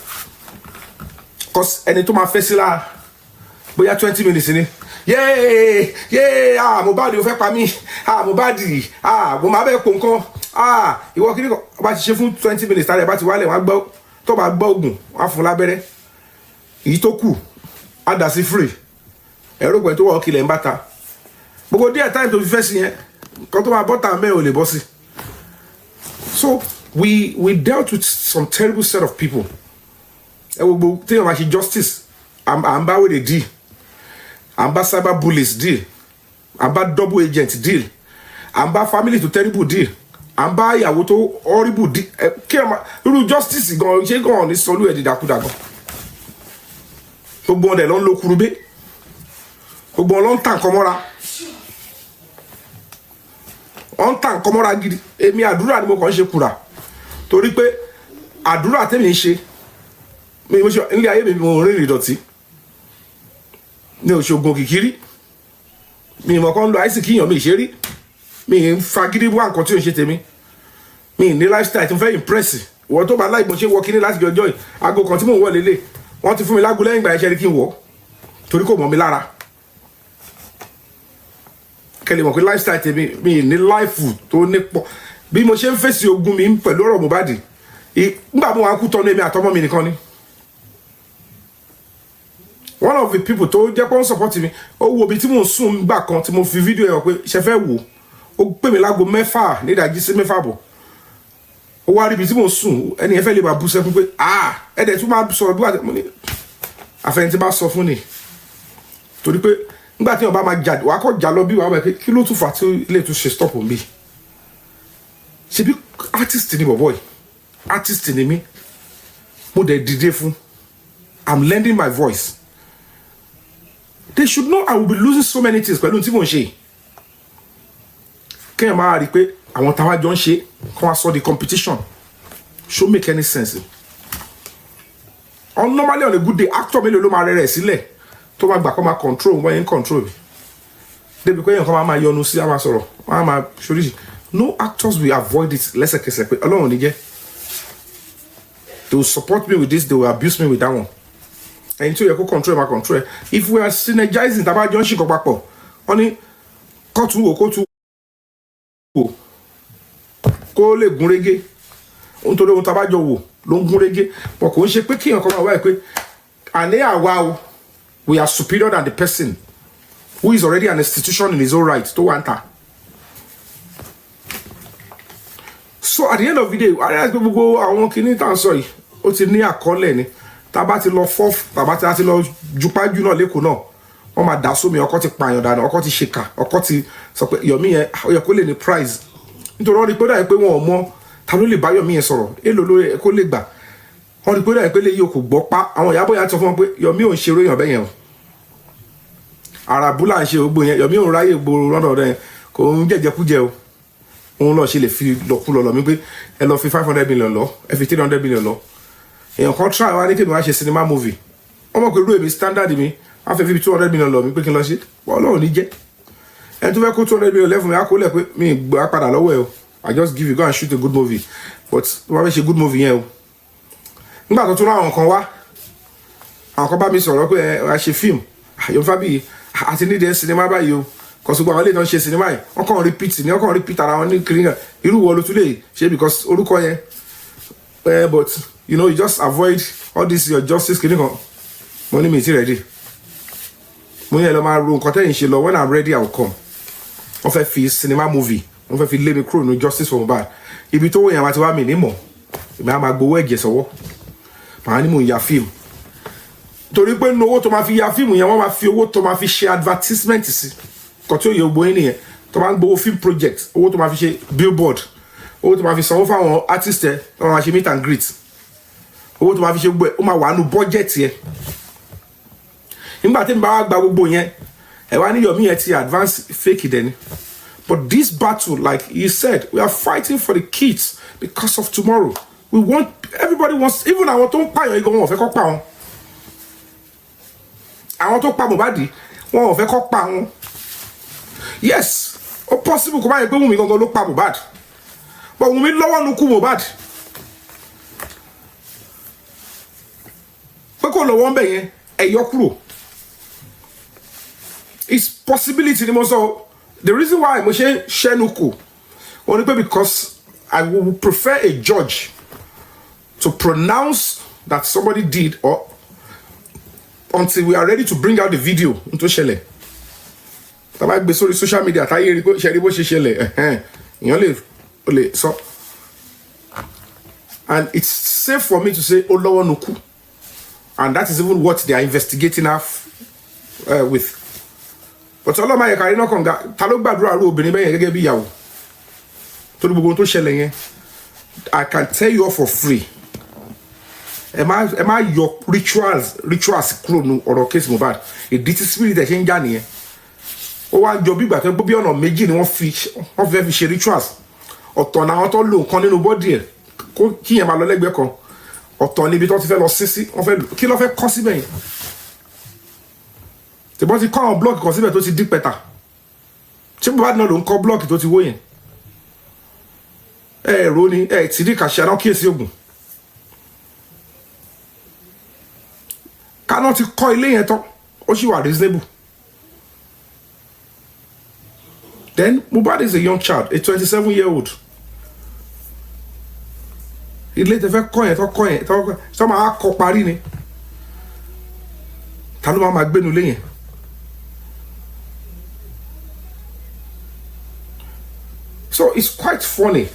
S1: cause ẹni tó máa fẹ́ sí lára bóyá 20 minutes ni. Mohbad ò fẹ́ pa mí Mohbad mo máa bẹ́ẹ̀ pò nǹkan ìwọ kí ni kò bá ti ṣe fún 20 minutes tàbí bá ti wálẹ̀ wọ́n á gbọ́ tó bá gbọ́ ògùn wọ́n á fún lábẹ́rẹ́ èyí tó kù á dà sí free ẹ̀rọ pẹ̀ tó wọ̀ kílẹ̀ ń bá ta gbogbo díẹ̀ time tó fi fẹ́ sí yẹn kan tó máa bọ́ ta mẹ́ ò lè bọ́ sí. So we dealt with some terrible set of people ẹ wo gbogbo téèyàn máa ṣe justice à ń bá wèrè dì. Amba cyber bullies deal. Amba double agent deal. Amba family to terrible deal. Amba ìyàwó tó horrible deal. Irú justice gan ṣe gan ní sọlú ẹ̀ dídàkúdà gan. Gbogbo ọ̀dẹ̀ ló ń lo kurube. Gbogbo ọ̀n ló ń tàn kọmọ́ra. Wọ́n ń tàn kọmọ́ra gidi. Èmi àdúrà ni mo kàn ń ṣe kura. Torí pé àdúrà tèmi ń ṣe. Nílé ayé mi mo rìn ìdọ̀tí. Ní òṣogbo kìkiri mi mọ̀ kàn lọ àìsí kíyàn mi ṣe rí mi ń fagídí wá nǹkan tí ò ń ṣe tèmi mi ní lifestyle tí mo fẹ́ impress ìwọ tó bá láìpọ̀ ṣe wọ kíní láti ọjọ́ yìí aago kan tí mò ń wọ̀ lélẹ̀ wọ́n ti fún mi lágbo lẹ́yìn ìgbà ẹ̀ṣẹ̀ rí kí n wọ̀ torí kò mọ̀ mi lára kẹlẹ̀ mọ̀ pé lifestyle tèmi mi ní life tó nípọ̀ bí mo ṣe ń fèsì ogun mi pẹ̀lú ọ̀rọ̀ Mohbad nígbà mo wà ń kú tọ́nu èmi àtọmọ mi nìkan ni. One of the people tó jẹ́ pé wọ́n support mi ó wo ibi tí mò ń sùn gbà kan tí mo fi fídíò ẹ̀ wọ̀ pé ṣe fẹ́ wò ó pè mí lágo 6 nídàjí sí 6 bọ̀ ó wá rí ibi tí mò ń sùn ẹni ẹ fẹ́ lè máa bú sẹ́kún pé ẹ̀dẹ̀ tún máa sọ̀rọ̀ bí wà mo ní àfẹnití bá sọ fún ni torí pé nígbà tí wọ́n bá máa jà wà á kọ́ jà lọ bí wà á bẹ̀ pé kí ló tún fà tí ilé tún ṣe stop mi ṣe bí artist ni bọ̀bọ̀ yìí artist ni mí mo dẹ̀ dìde fún I'm lending my voice. They should know I will be losing so many things pẹ̀lú tí mò ń ṣe. Kéèyàn máa rí pé àwọn táwa jọ ń ṣe kí wọ́n sọ the competition should make any sense. Normally on a good day actor mélòó ló máa rẹ̀ sílẹ̀ tó máa gbà kó máa control wọ́n yẹn control mi. Débi pé èèyàn kan máa yọnu sí àwọn sọ̀rọ̀ wọ́n á máa ṣoríṣi. No actors will avoid it lẹ́sẹ̀kẹsẹ̀ pé Ọlọ́run ní jẹ́. They will support me with this, they will abuse me with that one. And so you can control my control. If we are synergizing, taba jọ ń ṣe papọ̀. Wọ́n ní kóòtù wò kó lè gún régé. Nítorí ohun taba jọ wò ló ń gún régé. But kò ń ṣe pé kíyàn kan máa wáyé pé àní àwa o we are superior than the person who is already an institution in his own right tó wà ń tà. So at the end of the day, I realize gbogbo àwọn kìíní tá à ń sọ yìí ó ti ní àkọọ́lẹ̀ ni. Tàbá ti lọ tàbá ti lọ jupájú náà lẹ́kọ̀ọ́ náà wọ́n máa dà sómi ọkọ ti pààyàn dànù ọkọ ti ṣèkà ọkọ ti sọ pé Yomi yẹn ó yẹ kó lè ní prize nítorí wọ́n rí pé dáhùn pé wọn ò mọ ta ló lè bá Yomi yẹn sọ̀rọ̀ èlò ló yẹ kó lè gbà wọ́n rí pé láì pé lè yí okò gbọ́ pa àwọn ìyá bóyá sọ fún wọn pé Yomi ò ń ṣe ròyìn ọ̀bẹ yẹn o àràbù là ń ṣe ògbó yẹn Yomi ò ń ráyè gbòòrò lọ́dọ̀ ọ̀dọ̀ yẹn kò ń jẹ́jẹ́kújẹ o òun lọ ṣe lè fi lọ́kú lọ mi pé ẹ lọ fi 500 million lọ ẹ fi 300 million lọ èèyàn kan try wá ní kí mi wá ṣe cinema movie wọ́n mọ̀ pé irú èmi standard mi wọ́n fẹ́ fi 200 million lọ mi pé kí n lọ ṣe Ọlọ́run ní jẹ́ ẹni tó fẹ́ kó 200 million lẹ́fún mi á kó lẹ̀ pé mi gbà padà lọ́wọ́ ẹ o I just give you go and shoot a good movie but wọ́n fẹ́ ṣe good movie yẹn o nígbà tó tún rán àwọn kan wá àwọn kan bá mi sọ̀rọ̀ pé ẹ ṣe fíìmù Yomi Fabiyi àti nídìí sinimá báyìí o kọ̀sùgbọ́n àwọn ilé náà ṣe sinimá yìí wọ́n kàn repeat ni wọ́n kàn repeat ara wọn ní kiri irú wo ló tún lè ṣe because orúkọ yẹn but you know you just avoid all this your justice kiri kan mo ní mi ti ready mo ní ẹ lọ máa ro nǹkan tẹ́yìn ṣe lọ when I'm ready I will come wọ́n fẹ́ fi cinema movie wọ́n fẹ́ fi lé mi kúrò ní justice for Mohbad ibi tó wọ́n yẹn wá ti wá mi nímọ̀ èmi á máa gbowó ẹ̀jẹ̀ sọ́wọ́ màá ní mò ń ya fíìmù torí pé nínú owó tó máa fi ya fíìmù yẹn wọ́n máa fi owó tó máa fi ṣe advertisement sí kò tí ó yẹ gbogbo yín nìyẹn tó máa ń gbowó film project owó tó máa fi ṣe billboard owó tó máa fi sanwó fáwọn artist ẹ tó máa ṣe meet and greet owó tó máa fi ṣe gbogbo ẹ ó máa wà nù budget yẹn nígbà tí mi bá wá gba gbogbo yẹn ẹ wá ní Yomi yẹn ti advance fake dẹni but this battle like he said we are fighting for the kids because of tomorrow we want everybody wants even àwọn tó ń pààyàn igan wọn ò fẹ́ kó pa wọn àwọn tó pa Mohbad wọn ò fẹ́ kó pa wọn yes ó possible kó bá yẹ pé Wùnmí gangan ló pa Mohbad but Wùnmí lọ́wọ́ nu kú Mohbad pé kò lọ́wọ́ ń bẹ̀ yẹn ẹ yọ kúrò it's possibility ni mo sọ the reason why mo ṣe ṣẹ́nu kù ó ní pé because I would prefer a judge to pronounce that somebody did or until we are ready to bring out the video into ṣẹlẹ̀ tàbá gbé sórí social media táyé rí ṣe rí bó ṣe ṣẹlẹ̀ èèyàn lè sọ and it's safe for me to say ó lọ́wọ́ nu kú and that is even what they are investigating her with but ọlọ́mọ ayẹ̀ka rí náà kàn ga ta ló gbàdúrà rú obìnrin bẹ́yẹn gẹ́gẹ́ bí ìyàwó torí gbogbo ohun tó ṣẹlẹ̀ yẹn I can tell you all for free ẹ má yọ rituals kúrò ní ọ̀rọ̀ case Mohbad ìdí tí spirit ẹ̀ ṣe ń jà nìyẹn ó wá jọ bí ìgbà tó gbé bí ọ̀nà méjì ni wọ́n fẹ́ fi ṣe rituals ọ̀tọ̀ náà wọ́n tó lò nǹkan nínú bọ́dì ẹ̀ kí yẹn máa lọ lẹ́gbẹ̀ẹ́ kan ọ̀tọ̀ níbi tó ti fẹ́ lọ sí wọ́n fẹ́ kí ló fẹ́ kọ́ síbẹ̀ yẹn tìbọn ti kọ́ àwọn blọọkì kan síbẹ̀ tó ti dín pẹ̀tà ṣé Mohbad náà ló ń kọ́ blọọkì tó ti wó yẹn ẹ̀rọ ni ti rí kàṣà náà kíyèsí ògùn kaná ti kọ́ ilé yẹn tán ó sì wà reasonable then Mohbad is a young child a 27-year-old ilé tẹ fẹ́ kọ́ yẹn tó máa kọ́ parí ni ta ló máa gbénu ilé yẹn so it's quite funny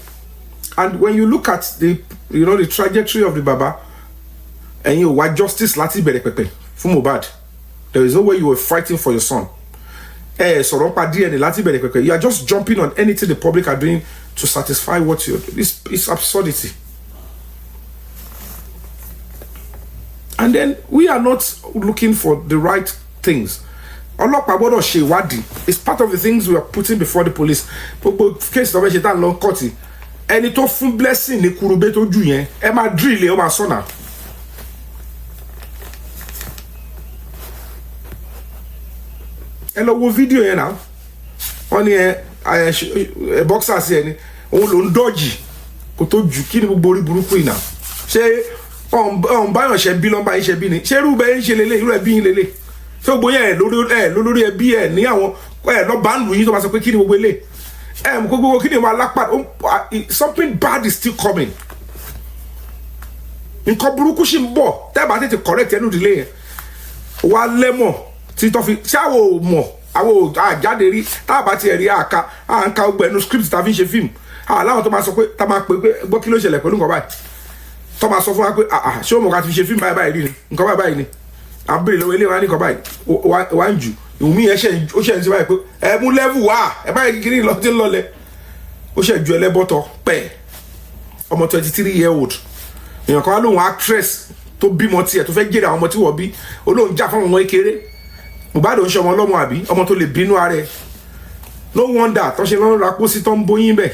S1: and when you look at the the trajectory of the baba and you want justice láti bẹ̀rẹ̀ pẹ̀pẹ̀ fún Mohbad there is no way you were fighting for your son sọ̀rọ̀ pa DNA láti bẹ̀rẹ̀ pẹ̀pẹ̀ you are just jumping on anything the public are doing to satisfy what you it's absurdity and then we are not looking for the right things ọlọ́pàá gbọ́dọ̀ ṣe ìwádìí it's part of the things we are putting before the police gbogbo case tó fẹ́ ṣe tá à ń lọ kọ́ọ̀tì ẹni tó fún blessing ní kurube tó jù yẹn ẹ máa drill ẹ ó máa sọ̀nà ẹ lọ wo fídíò yẹn náà wọ́n ní ẹ boxer sí ẹni òun ló ń dọ́jì kó tó jù kí ni gbogbo orí burúkú yìí náà ṣé ọ̀n báyọ̀ ṣe bí lọ́nba yín ṣe bí ni ṣé irú bẹ́ẹ̀ ń ṣe lélẹ̀ irú ẹbí yín lélẹ̀ ṣé gbogbo yẹn lórí ẹbí ẹ ní àwọn lọ́ba ń lù yín tó máa sọ pé kí ni gbogbo ilé gbogbo kí ni wọn alápá something bad is still coming nǹkan burúkú ṣì ń bọ̀ tẹ́ẹ̀bà tètè correct ẹnu ìdílé yẹn wà lẹ́mọ̀ tí tó fi ṣé àwọn ò mọ̀ àwọn àjáde rí táàbà ti ẹ̀rí àǹkà ọgbà ẹnu script tá a fi ń ṣe fíìmù aláwọ̀ tó máa sọ pé tá a máa pè pé gbọ́ kí ló ṣẹlẹ̀ pẹ̀lú nǹkan báyìí tó máa sọ fún wa pé ṣé o mọ̀ ká ti fi ṣe fíìmù báyìí rí ni nǹkan báyìí ni à ń béèrè lọ́wọ́ ilé wa ní nǹkan báyìí wá ń jù ìwúmí yẹn ó ṣẹ̀ ń ṣe báyìí pé ẹ mú level wá ẹ báyìí kiri lọ tí ń lọlẹ̀ ó ṣẹ̀ ju ẹlẹ́bọ̀tọ̀ pẹ̀ ọmọ 23-year-old èèyàn kan wá lóhun actress tó bímọ tiẹ̀ tó fẹ́ jèrè àwọn ọmọ tí wọ́n bí olóhùn jà fún ọmọ kékeré Mohbad ń ṣe ọmọ ọlọ́mọ àbí ọmọ tó lè bínú ara ẹ̀ no wonder tó ṣe lọ́n ra pósí tó ń bóyín bẹ̀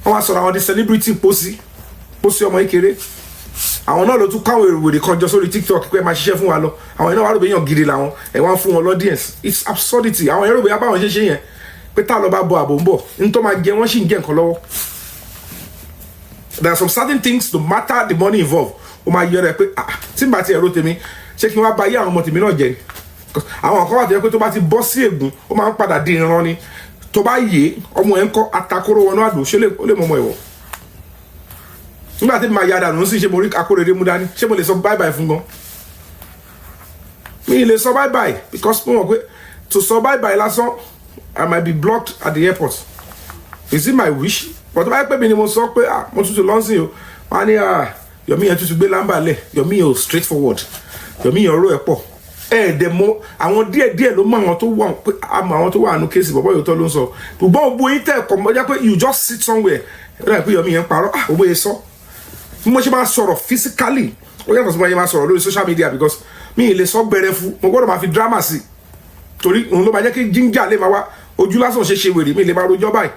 S1: wọ́n wá sọ̀rọ̀ àwọn di celebrity pósí ọmọ kékeré àwọn náà ló tún káwọn èrò wèrè kan jọ sórí TikTok pé máa ṣiṣẹ́ fún wa lọ àwọn iná wà lóbi èèyàn gidi làwọn ẹ̀ wọ́n fún wọn l'audience it's absurdity àwọn èrò bóyá báwọn ṣe yẹn pé tá lọ bá bọ àbò ń bọ̀ ní tó máa jẹ wọ́n sì ń jẹ nǹkan lọ́wọ́ there are some certain things no matter the money involved ó máa yẹ rẹ pé tí n bá ti ẹ̀rọ tèmi ṣé kí n wá ba yé àwọn ọmọ tèmi náà jẹ ni àwọn kan wà tó yẹ pé tó bá ti bọ́ sí ègún ó máa ń padà di ìran ni tó bá yé ọmọ ẹ̀ ń kọ́ atakóró wọnú àdó ṣé ó lè mọ ọmọ ẹ̀wọ̀ nígbà tí màá yára nù sí ṣe mo rí akórèrè mú dání ṣé mo lè sọ bye bye fún gan mi lè sọ bye bye because mo mọ̀ pé to sọ bye bye lásán I might be blocked at the airport is it my wish but tó bá yẹ pé mi ni mo sọ pé mo tútù lọ́nsìn o wọ́n á ní Yomi yẹn tútù gbé lámbà lẹ̀ Yomi yẹn ò straight forward Yomi yẹn ọ̀rọ̀ ẹ̀ pọ̀ ẹ̀ẹ́dẹ̀ mọ àwọn díẹ̀ ló mọ àwọn tó wà pé àmọ́ àwọn tó wà nù kéèsì bọ̀bọ̀ yóò tọ́ ló ń sọ ṣùgbọ́n ògbó yín tẹ̀ kọ́ mọ́jà pé you just sit somewhere ẹ̀rọ ẹ̀ pé Yomi yẹn parọ́ ògbó yẹn sọ bí mo ṣe máa sọ̀rọ̀ physically ó yàtọ̀ sí mo ṣe máa sọ̀rọ̀ lórí social media because mi ì lè sọ gbẹrẹ fún mo gbọ́dọ̀ máa fi drama sí torí òun ló máa jẹ́ kí ginger lè máa wá ojú lásán ṣe wèrè mi lè máa rojọ́ báyìí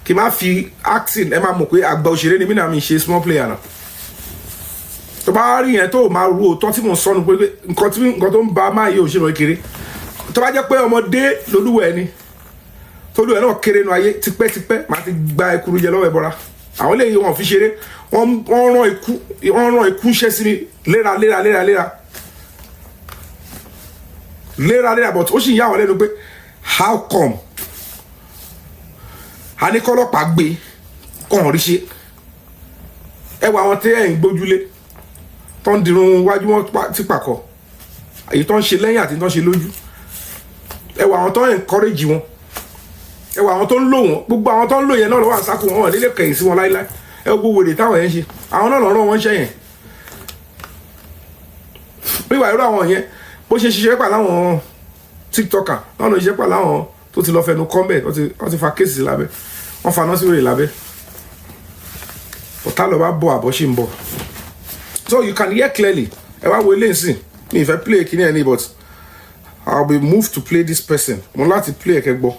S1: kì í máa fi acting ẹ máa mọ̀ pé àgbà òṣèré ni mí náà mi ṣe small player náà tó bá rí yẹn tó máa ru òótọ́ tí mo sọnù pé nǹkan tó ń ba máa yẹ òṣèré kéré tó bá jẹ́ pé ọmọdé lolúwẹ̀ ni tolúwẹ̀ náà kéré nu ayé tipẹ́tipẹ́ máa ti gba ẹkuru jẹ lọ́wọ́ ẹ bọ́ra àwọn eléyìí wọn fi ṣeré wọ́n rán ikú ṣẹ́ sí mi léra but ó sì ń yà wọ́n lẹ́nu pé how come a ní kọ́lọ́pàá gbé kàn rí ṣe ẹ wọ àwọn tẹ́ ẹ̀ ń gbójúlé tó ń dirun wájú wọn ti pàkọ́ èyí tó ń ṣe lẹ́yìn àti tó ń ṣe lójú ẹ wọ àwọn tó ń encourage wọn ẹ wọ àwọn tó ń lò wọn gbogbo àwọn tó ń lò yẹn náà lọ́wọ́ àṣàkó wọn nílé kẹ̀yìn sí wọn láíláí ẹ gbogbo wèrè táwọn yẹn ń ṣe àwọn náà lọ́rọ̀ wọn ń ṣe yẹn wíwà irú àwọn yẹn bó ṣe ṣiṣẹ́ pà láwọn tiktoker náà ló ṣiṣẹ́ pà láwọn tó ti lọ fẹnu kọ́mbẹ̀ wọ́n ti fa kéèsì lábẹ́ wọ́n faná sí wèrè lábẹ́ ọ̀tá lọ bá bọ̀ àbọ̀ ṣì ń bọ̀ so you can hear clearly ẹ wá wo ilé ìsìn mi ìfẹ́ play kíní ẹ̀ ní but I'll be moved to play this person mo láti play ẹ̀kẹ́ gbọ́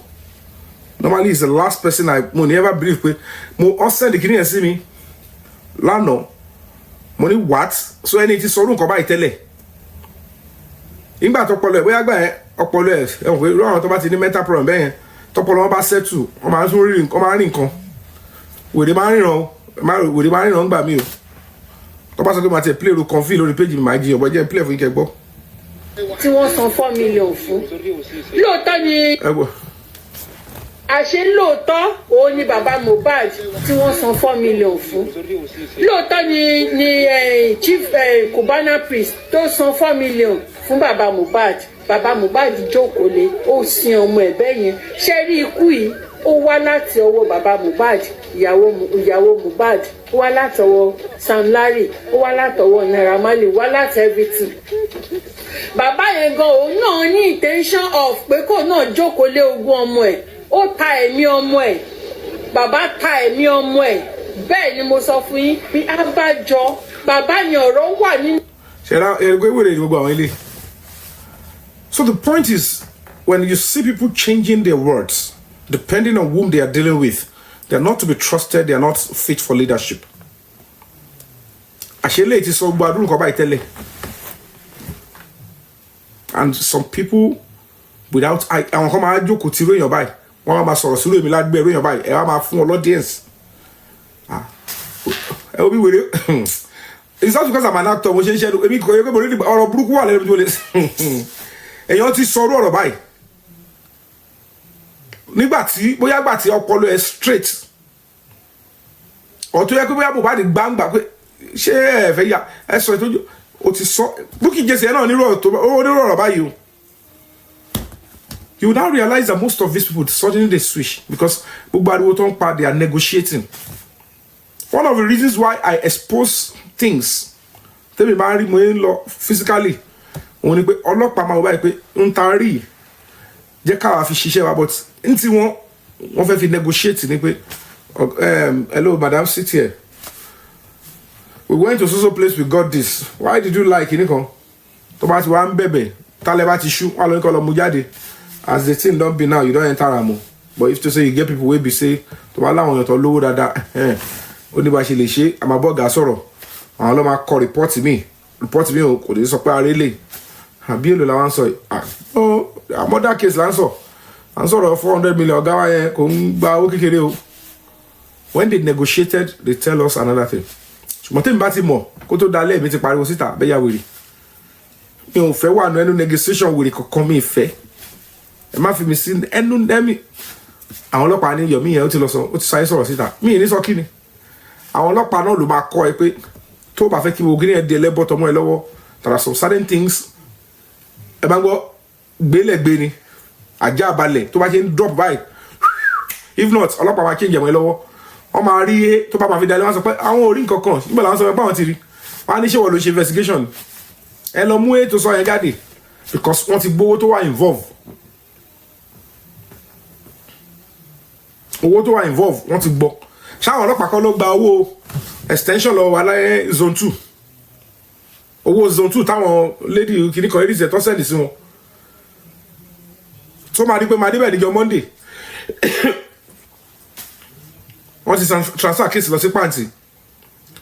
S1: normally it's the last person mo ní ever believe pé mo send kíní ẹ̀ sí mi lánàá mo ní what so ẹni tí sọrú nǹkan báyìí tẹ́lẹ̀ ìgbà tọpọlọ ẹ̀ bóyá gbà ẹ ọpọlọ ẹ̀ ẹ̀wọ̀n pé irú àwọn tó bá ti ní mental problem bẹ́ẹ̀ yẹn tọpọlọ wọn bá settle wọn máa tún rí nǹkan wèrè máa ń ríran gbà mí o tó bá sọ pé màá tẹ play ro config lórí page mi màá jí ọ̀bọ̀ jẹ́ play fún ikẹ́ gbọ́.
S3: tí wọ́n san 4 million fún lóòótọ́ ni àṣé lóòótọ́ òun ni bàbá Mohbad tí wọ́n san 4 million fún lóòótọ́ ni chief Cubana priest tó san 4 million fún bàbá Mohbad jókòó lé ó sin ọmọ ẹ̀ bẹ́ẹ̀ yẹn ṣé rí ikú yìí ó wá láti ọwọ́ bàbá Mohbad ìyàwó Mohbad ó wá láti ọwọ́ Sam Larry ó wá láti ọwọ́ Naira Marley wá láti everything bàbá yẹn gan òun náà ní intention of pé kó náà jókòó lé ogún ọmọ ẹ̀ ó ta ẹ̀mí ọmọ ẹ̀ bàbá ta ẹ̀mí ọmọ ẹ̀ bẹ́ẹ̀ ni mo sọ fún yín bí abájọ bàbá yẹn ọ̀rọ̀ wà nínú.
S1: ṣẹlá ẹgbẹ́ ìwé rẹ̀ gbogbo àwọn ilé. So the point is when you see people changing their words depending on whom they are dealing with, they are not to be trusted, they are not fit for leadership. Àṣẹlẹ̀ ti sọ gbọ́ àdúrà kan báyìí tẹ́lẹ̀. And some people without àwọn kan máa jókòó tí ròyìn báyìí wọ́n máa sọ̀rọ̀ sí ròyìn lágbẹ́ ròyìn báyìí ẹ wá máa fún wọn l'audience. Ẹ wo bí wèrè it's not because I'm an actor mo ṣe ń ṣẹ́nu èmi kò yẹ pé mo rí ọ̀rọ̀ burúkú wà lẹ́nu tó lè èèyàn ti sọ ọ̀rọ̀ báyìí nígbàtí bóyá gbàtí ọpọlọ ẹ straight ọ̀tún yẹ pé bóyá Mohbad gbangba pé ṣé ẹ fẹ́ yà ẹ sọ ètò o ti sọ Bukky Jesse náà nírò ọ̀rọ̀ báyìí o you now realize that most of these people suddenly they switch because gbogbo ariwo tó ń pa they are negotiating. One of the reasons why I expose things tẹ́mi máa rí mo ń lọ physically òun ni pé ọlọ́pàá máa wọ báyìí pé ń ta rí jẹ́ káwa fi ṣiṣẹ́ wa but n tí wọ́n fẹ́ fi negotiate ni pé hello madam sit here we went to so place, we got this. Why did you like it? To bá ti wá ń bẹ̀bẹ̀, tálẹ̀ bá ti ṣú, wá lọ ní kó lọ mú jáde. As the thing don't be now, you don't enter am. But if to say you get people wey be say, to bá láwọn èèyàn tó lówó dáadáa, ó ní bá ṣe lè ṣe, àmà bọ́ọ̀gà sọ̀rọ̀. Àwọn ló máa kọ report mi o, kò lè sọ pé arélè. Àbí èlò làwọn sọ, àmọ́dá case là ń sọ. À ń sọ̀rọ̀ 400 million ọ̀gá wa yẹn kò ń gba owó kékeré o. When they negotiated, they tell us another thing. Ṣùgbọ́n tí mi bá ti mọ̀, kó tó dalẹ̀ mi ti pariwo síta, bẹ́yà wèrè. Mi ò fẹ́ wà nù ẹnu negotiation wèrè kankan mi fẹ́. Ẹ má fi mi sí ẹnu ẹ̀mí. Àwọn ọlọ́pàá ní Yomi yẹn ó ti lọ sọ, ó ti sáyé sọ̀rọ̀ síta. Mi ì ní sọ kí ni. Àwọn ọlọ́pàá náà ló máa kọ́ ẹ pé tó bá fẹ́ kí mo gírí ẹ̀ di ẹlẹ́bọ̀ tọmọ ẹ lọ́wọ́. There are some certain things. Ẹ bá gbọ́ gbélẹ̀gbé ni. Ajá balẹ̀ tó bá ṣe ń drop by. If not, ọlọ́pàá máa change ẹ̀mọ́ ẹ lọ́wọ́. Wọ́n máa rí e tó bá máa fi dalẹ̀ wọ́n sọ pé àwọn ò rí nǹkan kan. Nígbà làwọn sọ pé àwọn ti rí. Wọ́n á ní ṣé wọ́n ló ṣe investigation. Ẹ lọ mú ètò sọ yẹn jáde. Because wọ́n ti gbowó tó wà involve. Owó tó wà involve wọ́n ti gbọ́. Ṣáwọn ọlọ́pàá kan ló gba owó extension lọ wà láyé zone 2. Owó zone 2 táwọn lady kìíní kan eré tó sẹ́ndì sí wọn. Tó máa rí pé máa débẹ̀ níjọ́ Monday. Wọ́n ti transfer case lọ sí pàǹtì.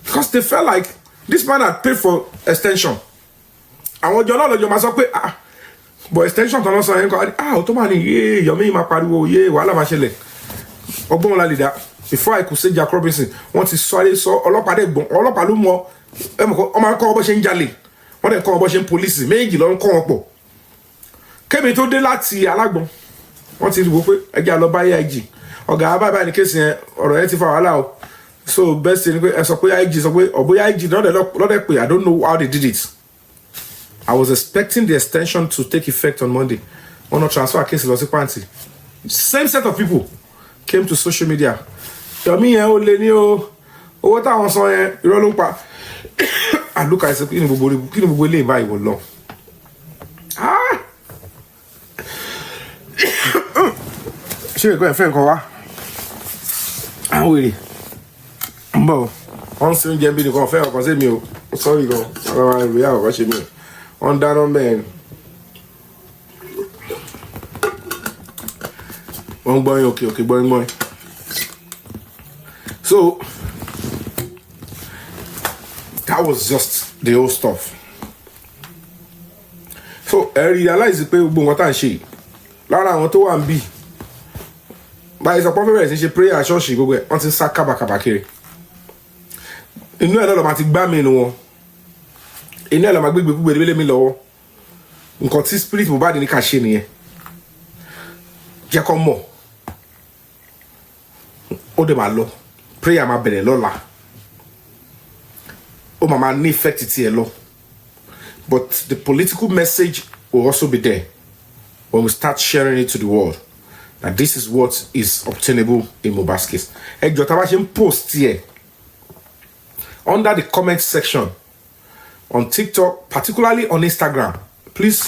S1: Because they felt like this man had paid for extension. Àwọn ọjọ́ náà lọ́jọ́ máa sọ pé but extension tán lọ sọ yẹn kọ́ ó tó máa ní yé Yomi máa pariwo yé wàhálà máa ṣẹlẹ̀. Ọgbọ́n wọn la lè dá. Before I could say Jack Robinson, wọ́n ti sọ ọlọ́pàá dẹ̀ gbọ́n ọlọ́pàá ló mọ ọmọ akọ́ ọbọ̀ ṣe ń jalè wọ́n dẹ̀ kọ́ ọbọ̀ ṣe ń polisi méjì ló ń kọ́ wọn pọ̀. Kẹ́mi tó dé láti alágbọ̀n wọ́n ti wò pé ẹjẹ́ àlọ́ bá AIG ọ̀gá báyìí ní kéèsì yẹn ọ̀rọ̀ yẹn ti fa wàhálà o. So best thing ni pé ẹ sọ pé AIG sọ pé ọ̀bọ̀ AIG lọ́dẹ̀ pé I don't know how they did it. I was expecting the extension to take effect on Monday. Wọ́n náà transfer case lọ sí pàǹtì. Same set of people came to social media. Yomi yẹn ó lé ní o owó táwọn san yẹn irọ́ ló ń pa. Àlùkà ẹsẹ̀ kí ni gbogbo ilé ìbá ìwò lọ. Ṣé ìkọ́ ẹ̀fẹ́ nǹkan wá? Àwọn èrè ń bọ̀ wọ́n sì ń jẹ́ bí nìkan fẹ́ ọkàn sí mi o. Sọ́ọ̀rì gan àwọn ìwé àwọ̀kọ́ ṣe mi o. Wọ́n dáná mẹ́rin. Wọ́n gbọ́yìn òkè gbọ́yìn. So that was just the whole stuff. So I realize pé gbogbo nǹkan tá à ń ṣe lára àwọn tó wà ń bì báyìí sọ pé wọ́n fẹ́ bẹ̀rẹ̀ sí ṣe prayer ṣọ́ọ̀ṣì gbogbo ẹ̀ wọ́n ti ń sá kábàkàbà kiri. Inú ẹ̀ náà lọ́ máa ti gbá mi inú wọn. Inú ẹ̀ lọ́ máa gbégbé gbogbo lé mi lọ́wọ́. Nǹkan tí spirit Mohbad ní ká ṣe nìyẹn. Jẹ́ kó mọ̀. Ó dẹ̀ máa lọ. Prayer máa bẹ̀rẹ̀ lọ́la. Ó máa ní effect tiẹ̀ lọ. But the political message will also be there when we start sharing it to the world. That this is what is obtainable in Mohbad's case. Ẹ jọ̀ọ́ tá bá ṣe ń post here under the comment section on TikTok, particularly on Instagram, please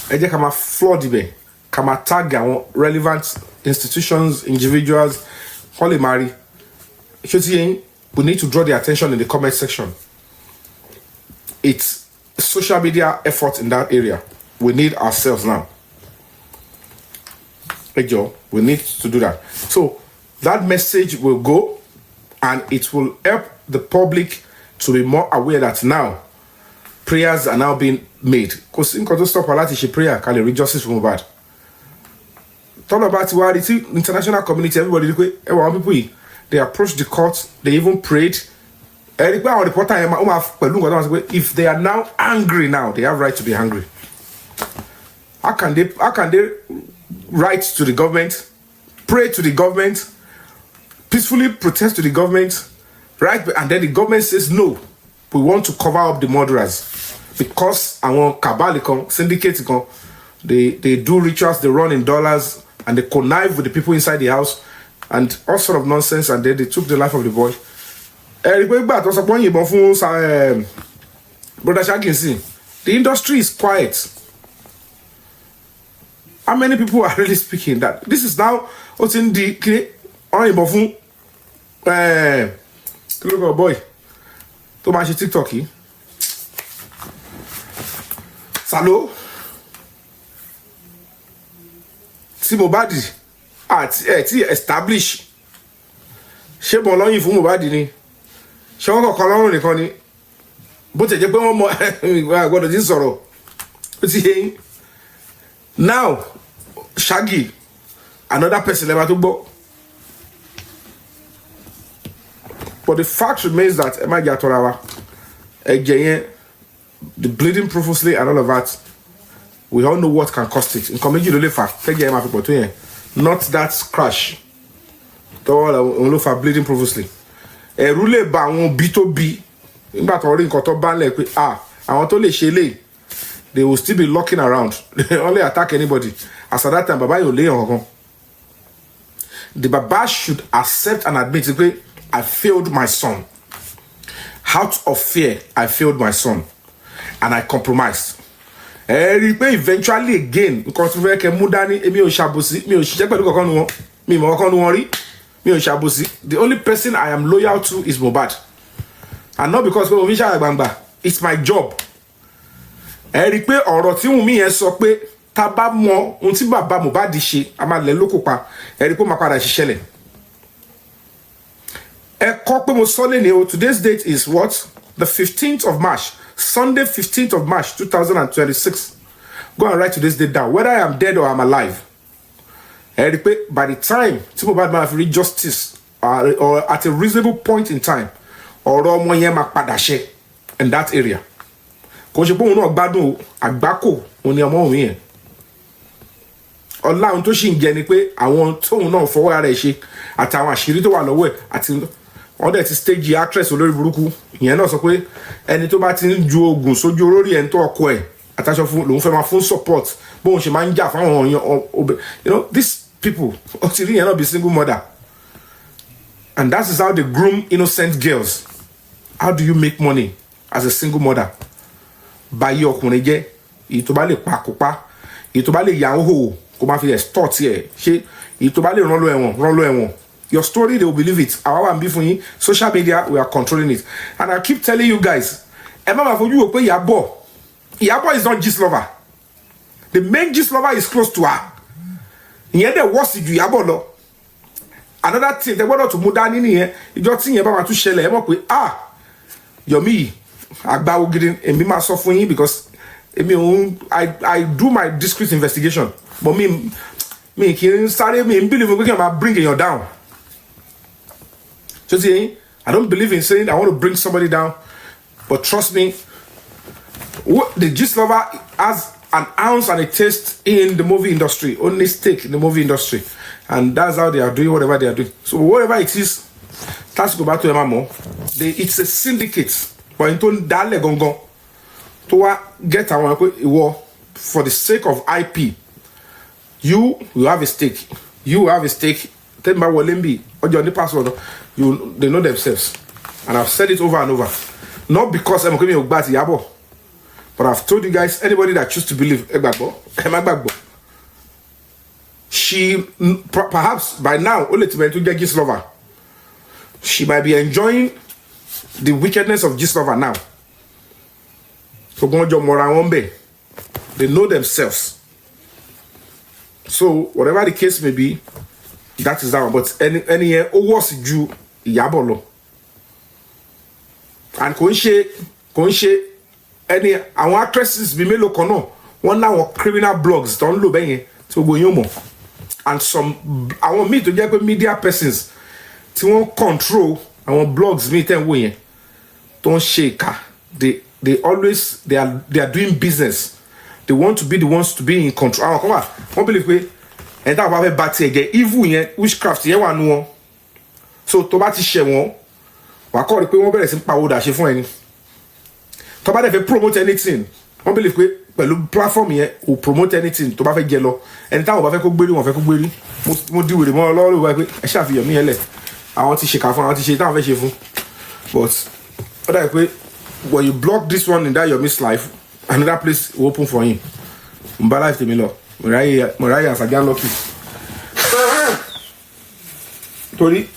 S1: ẹ jẹ́ ká máa flood ibẹ̀, ká máa tag àwọn relevant institutions, individuals, kó lè máa rí. We need to draw the attention in the comment section. It's social media effort in that area. We need ourselves now. Hey Joe, we need to do that. So that message will go and it will help the public to be more aware that now prayers are now being made. Because in to stop a lot of prayer can reach justice from bad. Talk about the international community, everybody people they approached the court, they even prayed. If they are now angry now, they have right to be angry. How can they write to the government, pray to the government, peacefully protest to the government, right? And then the government says no, we want to cover up the murderers because our cabal syndicate they do rituals, they run in dollars, and they connive with the people inside the house and all sort of nonsense, and then they took the life of the boy. Brother Shaginsi, the industry is quiet. How many people are really speaking that? This is now what's in the boy. tó máa ṣe TikTok yìí Salo tí Mohbad àti tí establish ṣé bọ̀ lọ́yìn fún Mohbad ni ṣé wọ́n kọ̀ọ̀kan lọ́rùn nìkan ni bó ti jẹ́ pé wọ́n mọ àgbọ̀dọ̀ tí ń sọ̀rọ̀ ó ti yẹ yín now Shaggy another person lẹ́wà tó gbọ́ but the fact remains that ẹ má jẹ́ àtọ́ra wa ẹ̀jẹ̀ yẹn the bleeding profusely and all of that we all know what can cost it nǹkan méjì ló lè fà kẹ́jẹ̀ ẹ máa fi pọ̀ tó yẹn not that crash tọ́wọ́ òun ló fà bleeding profusely ẹ̀rù lè ba àwọn òbí tó bí nígbà tó rí nǹkan tó bá ń lẹ̀ pé àwọn tó lè ṣe lè they will still be looking around they only attack anybody as at that time baba yóò léyàn kankan the baba should accept and admit pé I failed my son out of fear I failed my son and I compromised rí i pé eventually again nǹkan tó fẹ́ kẹ́ mú dání èmi ò ṣàbòsí mi ò ṣiṣẹ́ pẹ̀lú kankan nu wọn mi ìmọ̀ kankan nu wọn rí mi ò ṣàbòsí the only person I am loyal to is Mohbad and not because pé mo fi ṣàgbàgbà it's my job rí i pé ọ̀rọ̀ tí Wùnmí yẹn sọ pé tá bá mọ ohun tí bàbá Mohbad ṣe a máa lẹ̀ lóko pa rí i pé ó máa padà ṣiṣẹ́ lẹ̀ kọ́ pé mo sọ lé ní o today's date is what the 15th of March Sunday 15th of March 2026 go and write today's date down whether I am dead or I'm alive rí i pé by the time tí Mohbad máa fi rí justice or at a reasonable point in time ọ̀rọ̀ ọmọ yẹn máa padà ṣe in that area kò ṣe pé òun náà gbádùn àgbákò òun ni ọmọ òun yẹn ọlá ohun tó sì ń jẹ ni pé àwọn tóun náà fọwọ́ ara ẹ̀ ṣe àtàwọn àṣírí tó wà lọ́wọ́ ẹ̀ àti wọ́n dẹ̀ ti stage actress olórí burúkú ìyẹn náà sọ pé ẹni tó bá ti ń ju oògùn sójú olórí ẹ̀ ń tó ọkọ ẹ̀ àtàṣọ fún lòun fẹ́ máa fún support bóun ṣe máa ń jà fáwọn èèyàn you know these people ó ti rí yẹn náà be single mother and that is how they groom innocent girls how do you make money as a single mother báyé ọkùnrin jẹ́ èyí tó bá lè pa kó pa èyí tó bá lè yà ń hò kó má fi extort ẹ̀ ṣe èyí tó bá lè rán lọ ẹ̀wọ̀n your story they will believe it àwa wà ń bí fún yín social media we are controlling it and I keep telling you guys ẹ má máa fojú wò pé Ìyábọ̀ is not gist lover the main gist lover is close to her ìyẹn dẹ̀ wọ́ọ̀sì ju Ìyábọ̀ lọ another thing tẹ gbọ́dọ̀ tó mú dání nìyẹn ìjọ tí ìyẹn bá máa tún ṣẹlẹ̀ ẹ mọ̀ pé Yomi àgbáwo gidi èmi máa sọ fún yín because èmi òun I do my discreet investigation but mi kì í sáré mi ń believe pé kí n máa bring èèyàn down so see I don't believe in saying I want to bring somebody down but trust me the gist lover has an ounce and a taste in the movie industry only stake in the movie industry and that's how they are doing whatever they are doing so whatever it is let's go back to Emma Mo it's a syndicate but in turn dale gongon to get our for the sake of IP you have a stake tell me Wolembi or your password they know themselves and I've said it over and over not because I'm coming back to Yabo but I've told you guys anybody that choose to believe she perhaps by now only to get gist lover she might be enjoying the wickedness of gist lover now so they know themselves so whatever the case may be that is that one but any year was ju Ìyábọ̀ lọ and kò ń ṣe any àwọn actresses bí mélòó kan náà wọ́n láwọn criminal blogs tó ń lò bẹ́yẹn tí gbogbo yín mọ̀ and some àwọn míì tó jẹ́ pé media persons tí wọ́n control àwọn blogs míì tẹ́ ń wò yẹn tó ń ṣe ìka they always they are doing business they want to be the ones to be in control àwọn kan wà wọ́n believe pé ẹni táwọn bá fẹ́ bá tiẹ̀ jẹ́ evil yẹn witchcraft yẹn wà nù wọn so tó bá ti ṣẹ̀ wọ́n wàá kọ́ rí pé wọ́n bẹ̀rẹ̀ sí pàwọ́dà ṣe fún ẹni tó bá dẹ̀ fẹ́ promote anything wọ́n believe pé pẹ̀lú platform yẹn ò promote anything tó bá fẹ́ jẹ lọ ẹni táwọn bá fẹ́ kó gbérí wọn fẹ́ kó gbérí mo di wèrè mọ́ ọ lọ́wọ́ lóba pé ẹ ṣàfihàn mí yẹn lẹ̀ àwọn ti ṣèkà fún àwọn ti ṣe táwọn fẹ́ ṣe fún but ó dàbí pé when you block this one in that Yomi's life another place will open for him mba life tèmi lọ mo ráyè àṣàjà lọ́kì torí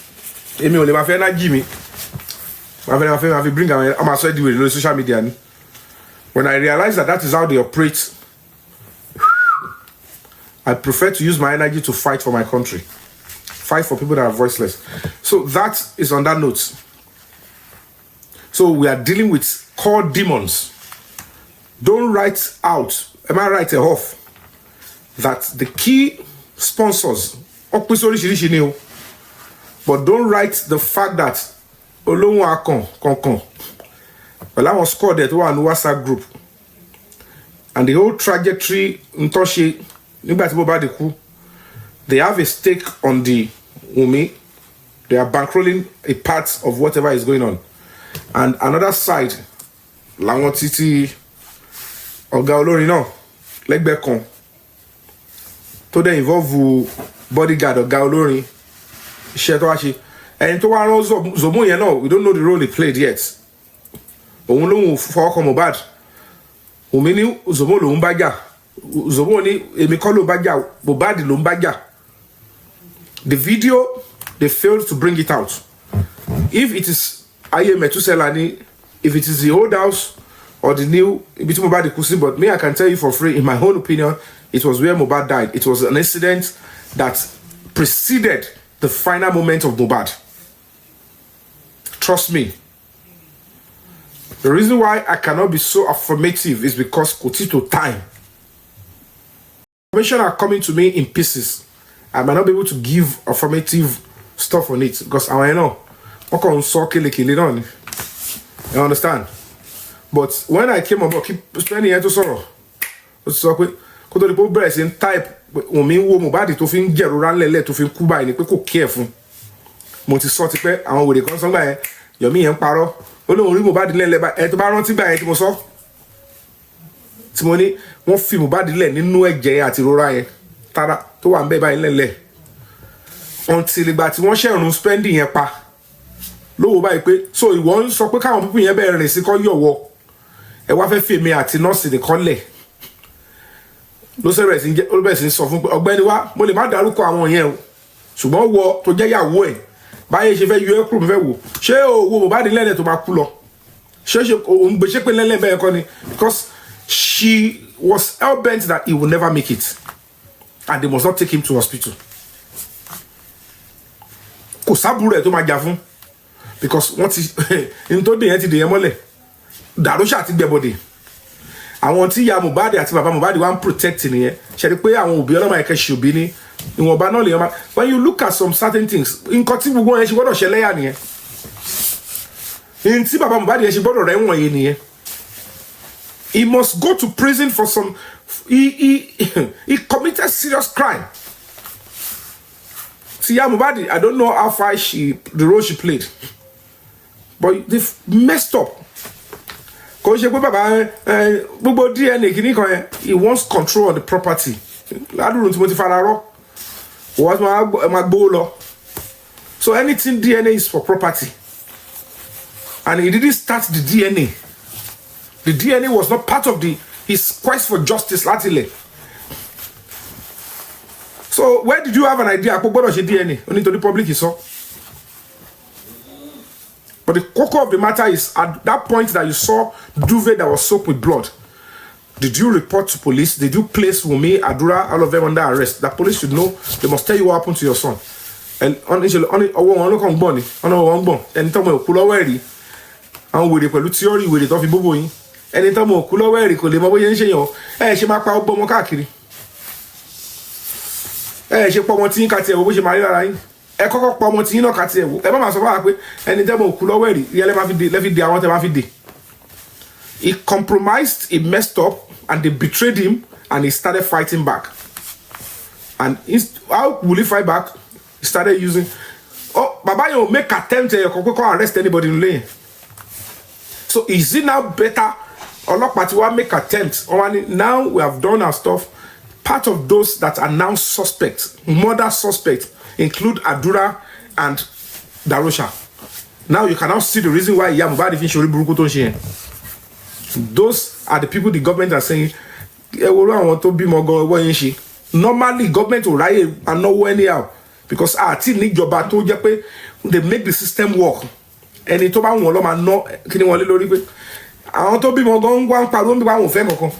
S1: èmi ò lè máa fẹ́ náà jì mí I bring I'm also with social media. When I realize that is how they operate, I prefer to use my energy to fight for my country, fight for people that are voiceless. So that is on that note. So we are dealing with core demons. Don't write out, am I right off, that the key sponsors, but don't write the fact that well, I was called that one WhatsApp group, and the whole trajectory they have a stake on the Yomi. They are bankrolling a part of whatever is going on, and another side, Lawon Titi Oga Olori no legbe kan to dey involve bodyguard Oga Olori iṣẹ́ tó wá ṣe ẹni tó wá rán Zomo yẹn náà, we don't know the role he played yet. Òun lòun fọwọ́ kan Mohbad, Wunmi ní Zomo lòun bá jà, Zomo ní èmi kọ́ ló bá jà, Mohbad lòun bá jà. The video, they failed to bring it out. If it is Aye Metusela ni, if it is the old house or the new, but me, I can tell you for free, in my own opinion, it was where Mohbad died. It was an incident that preceded the final moment of Mohbad. Trust me. The reason why I cannot be so affirmative is because Kotito time. Information are coming to me in pieces. I might not be able to give affirmative stuff on it because I know. You understand? But when I came about, keep spending here to sorrow. So could the people breast in type Wunmi wo Mohbad tó fi ń jẹ̀rù ránlẹ̀lẹ̀ tó fi ń kú báyìí ni pé kò care fún. Mo ti sọ ti pé àwọn wèrè kan sọ gbà yẹn Yomi yẹn parọ́. Ó lóun rí Mohbad lẹ́lẹ̀ bá ẹ tó bá rántí gbà yẹn tí mo sọ. Tí mo ní wọ́n fi Mohbad lẹ̀ nínú ẹ̀jẹ̀ àti ìrora yẹn tara tó wà ń bẹ báyìí lẹ́lẹ̀. Until ìgbà tí wọ́n ṣẹ̀rùn spending yẹn pa. Lówó báyìí pé so ìwọ ń sọ pé káwọn pípín yẹn bẹ̀rẹ̀ rìn sí kọ́ yọ̀wọ́. Ẹ wá fẹ́ fi èmi àti nọ́ọ̀sì nìkan lẹ̀. Ló bẹ̀rẹ̀ sí sọ fún pé ọ̀gbẹ́ni wa mo lè má dárúkọ àwọn yẹn o ṣùgbọ́n wọ tó jẹ́ ìyàwó ẹ̀ báyé ṣe fẹ́ yọ ẹ́ kúrò fẹ́ wò ṣé owó Mohbad lẹ́lẹ̀ tó máa kú lọ ṣé òun gbé ṣé pé lẹ́lẹ̀ bẹ́ẹ̀ kọ́ ni because she was hell bent that he will never make it and they must not take him to hospital. Kò sábúrò ẹ̀ tó máa jà fún because wọ́n ti ní tó dé yẹn ti dè yẹn mọ́lẹ̀ Darosha ti gbẹ̀bọ̀dẹ̀. Àwọn tí ìyá Mohbad àti bàbá Mohbad wá ń protect nìyẹn ṣe rí pé àwọn òbí ọlọ́mọ ẹ̀kẹ́ ṣe òbí ní ìwọ̀nba náà lè yọmọ when you look at some certain things nǹkan tí gbogbo yẹn ṣe gbọ́dọ̀ ṣe lẹ́yà nìyẹn ní tí bàbá Mohbad yẹn ṣe gbọ́dọ̀ rẹ̀ wọ̀n yẹn nìyẹn he must go to prison for some he committed serious crime. See ìyá Mohbad, I don't know how far the role she played but they messed up. Kò ṣe pé bàbá gbogbo DNA kìíní kan yẹn he wants control of the property. Ládùúrún tí mo ti fara rọ wọ́n máa gbówó lọ. So anything DNA is for property and he didn't start the DNA. The DNA was not part of his quest for justice láti lẹ̀. So where did you have an idea àpò gbọ́dọ̀ ṣe DNA onítorí public sọ. But the core of the matter is, at that point that you saw duvet that was soaked with blood, did you report to police? Did you place Wunmi, Adura, all of them under arrest? The police should know. They must tell you what happened to your son. And on theory, with it off boboing. Anytime more cooler where he could live away and say, she might power bomb kakiri. She put one thing at which my line. Ẹ kọ́kọ́ pa ọmọ tí yín náà kàtí ẹ̀wò ẹ bá máa sọ fún wa pé ẹni tẹ́ mọ̀ òkú lọ́wọ́ ẹ̀rí ìyẹn lẹ́fi dé àwọn tẹ́ máa fi dé. He compromised, he messed up and they betrayed him and he started fighting back. And how will he fight back? He started using baba yóò make attempt to arrest anybody in lane. So is it now better ọlọ́pàá tí wá make attempt now we have done our stuff. Part of those that are now suspects, murder suspects, include Adura and Darosha. Now you can now see the reason why Mohbad even shori buruku tó ń ṣe yẹn. Those are the people the government are saying àwọn tó bímọ gan owó yẹn ṣe. Normally government will ráyè anáwó anyhow because àti níjọba tó jẹ́ pé they make the system work. ẹni tó bá wọn lọ máa ná kí ni wọ́n lé lórí pé àwọn tó bímọ gan wá ń pariwo ń bí wọn ò fẹ́ kankan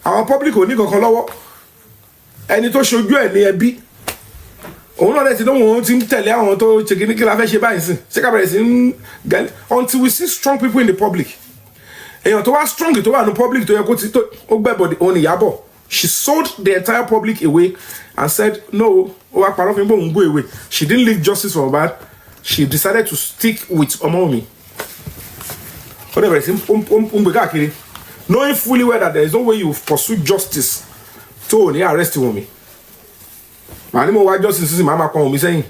S1: àwọn public ò ní kankan lọ́wọ́ ẹni tó ṣojú ẹ̀ ní ẹbí òun náà ti lóhùn òun ti ń tẹ̀lé àwọn tó ṣe kí ní kí la fẹ́ ṣe báyìí sí ṣé ká bẹ̀rẹ̀ sí ń gẹ̀lẹ́ until we see strong people in the public èèyàn tó wá strong tó wà ní public tó yẹ kó ti tó ó gbẹ́bọ̀dì òun Ìyábọ̀ she sold the entire public away and said no ó wá parọ́ fún mi bóun gbó away she didn't leave justice for Mohbad she decided to stick with Ọmọwùmí ó dẹ̀ bẹ̀rẹ̀ sí ń gbé káàkiri knowing fully well that there is no way you pursue justice tó ò ní arrest Wùmí màá ní mo wá justice sí màá máa pọn Wùmí sẹ́yìn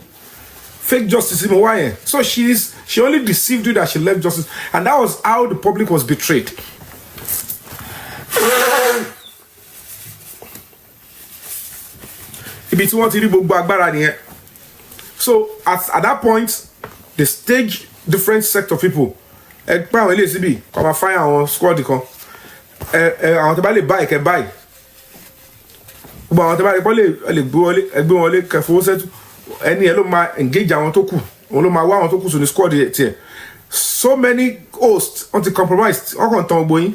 S1: fake justice mo wá yẹn so she only deceived you that she left justice and that was how the public was betrayed. Ibi tí wọ́n ti rí gbogbo agbára nìyẹn so at that point they stage different sect of people ẹ pé àwọn eléyìí síbi kọ́ máa fáyà àwọn squad kan àwọn tó bá lè báyìí kẹ́ báyìí gbogbo àwọn tó bá lè gbé wọlé kẹfowó sẹ́tù ẹni ẹ ló máa engage àwọn tó kù òun ló máa wá àwọn tó kù sùn ní squad tiẹ̀ so many hosts wọ́n ti compromised wọ́n kàn tán gbogbo yín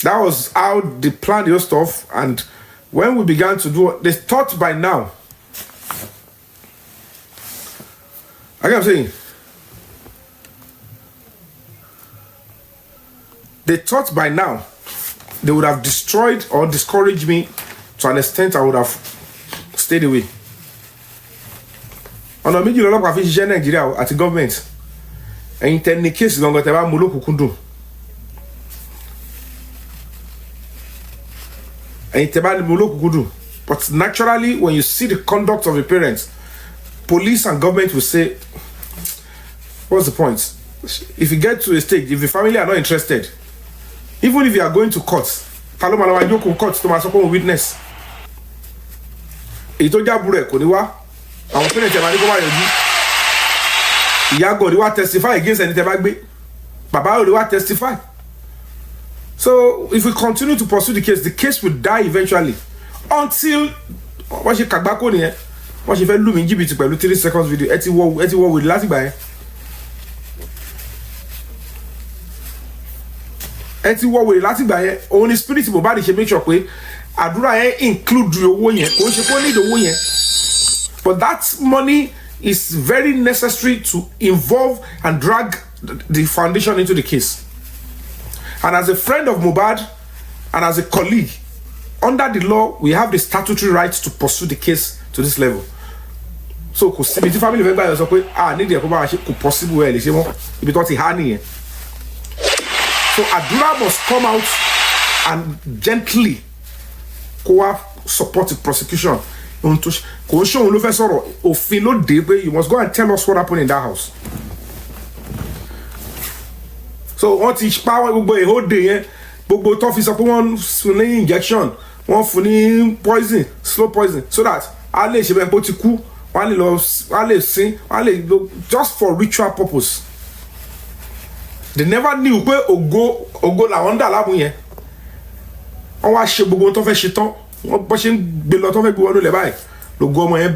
S1: that was how they planned the whole stuff and when we began to do they thought by now I kept saying they thought by now they would have destroyed or discouraged me to an extent I would have stayed away. ọ̀nà méjì lọ́lọ́pàá fi ṣiṣẹ́ Nàìjíríà àti government ẹ̀yin tẹ́ ní kéèsì gangan tẹ́ bá mú lókùnkúndùn ẹ̀yin tẹ́ bá mú lókùnkúndùn but naturally when you see the conduct of the parents police and government will say what's the point if you get to a stage if the family are not interested even if you are going to court talo ma lọ jókòó court tó máa sọ pé òun witness èyí tó jábúrò ẹ̀ kò ní wá àwọn parents ẹ̀ máa ní kó wá yọjú ìyá gò ní wá testify against ẹni tẹ́ bá gbé bàbá ò ní wá testify so if we continue to pursue the case will die eventually until wọ́n ṣe kàgbákò nìyẹn wọ́n ṣe fẹ́ lù mí jìbìtì pẹ̀lú 3 seconds video ẹ ti wọ wèrè láti gbà yẹn ẹ ti wọ wèrè láti gbà yẹn òun ni spirit Mohbad ṣe make sure pé àdúrà yẹn include owó yẹn kò ń ṣe kó need owó yẹn but that money is very necessary to involve and drag the foundation into the case and as a friend of Mohbad and as a colleague under the law we have the statutory right to pursue the case to this level so kò síbi tí family fẹ́ gbà yẹn sọ pé nídìí ẹ̀kọ́ bá wa ṣe kò possible ẹ̀ lè ṣe mọ́ ibi tó ti há nìyẹn so àdúrà must come out and gently kó wá support the prosecution kò ń ṣe òun ló fẹ́ sọ̀rọ̀ òfin ló dé pé you must go and tell us what happened in that house so wọ́n ti pa gbogbo ìhóde yẹn gbogbo tó fi sọ pé wọ́n fún ní injection wọ́n fún ní poison slow poison so that a lè ṣe bẹ́ẹ̀ pé ó ti kú wọ́n lè sin wọ́n lè just for ritual purpose they never knew pé ògo làwọn ń dà láàmú yẹn wọ́n wá ṣe gbogbo tó fẹ́ ṣe tán wọ́n bọ́ ṣe ń gbé lọ tó fẹ́ gbé wọn lólẹ̀ báyìí lògo ọmọ yẹn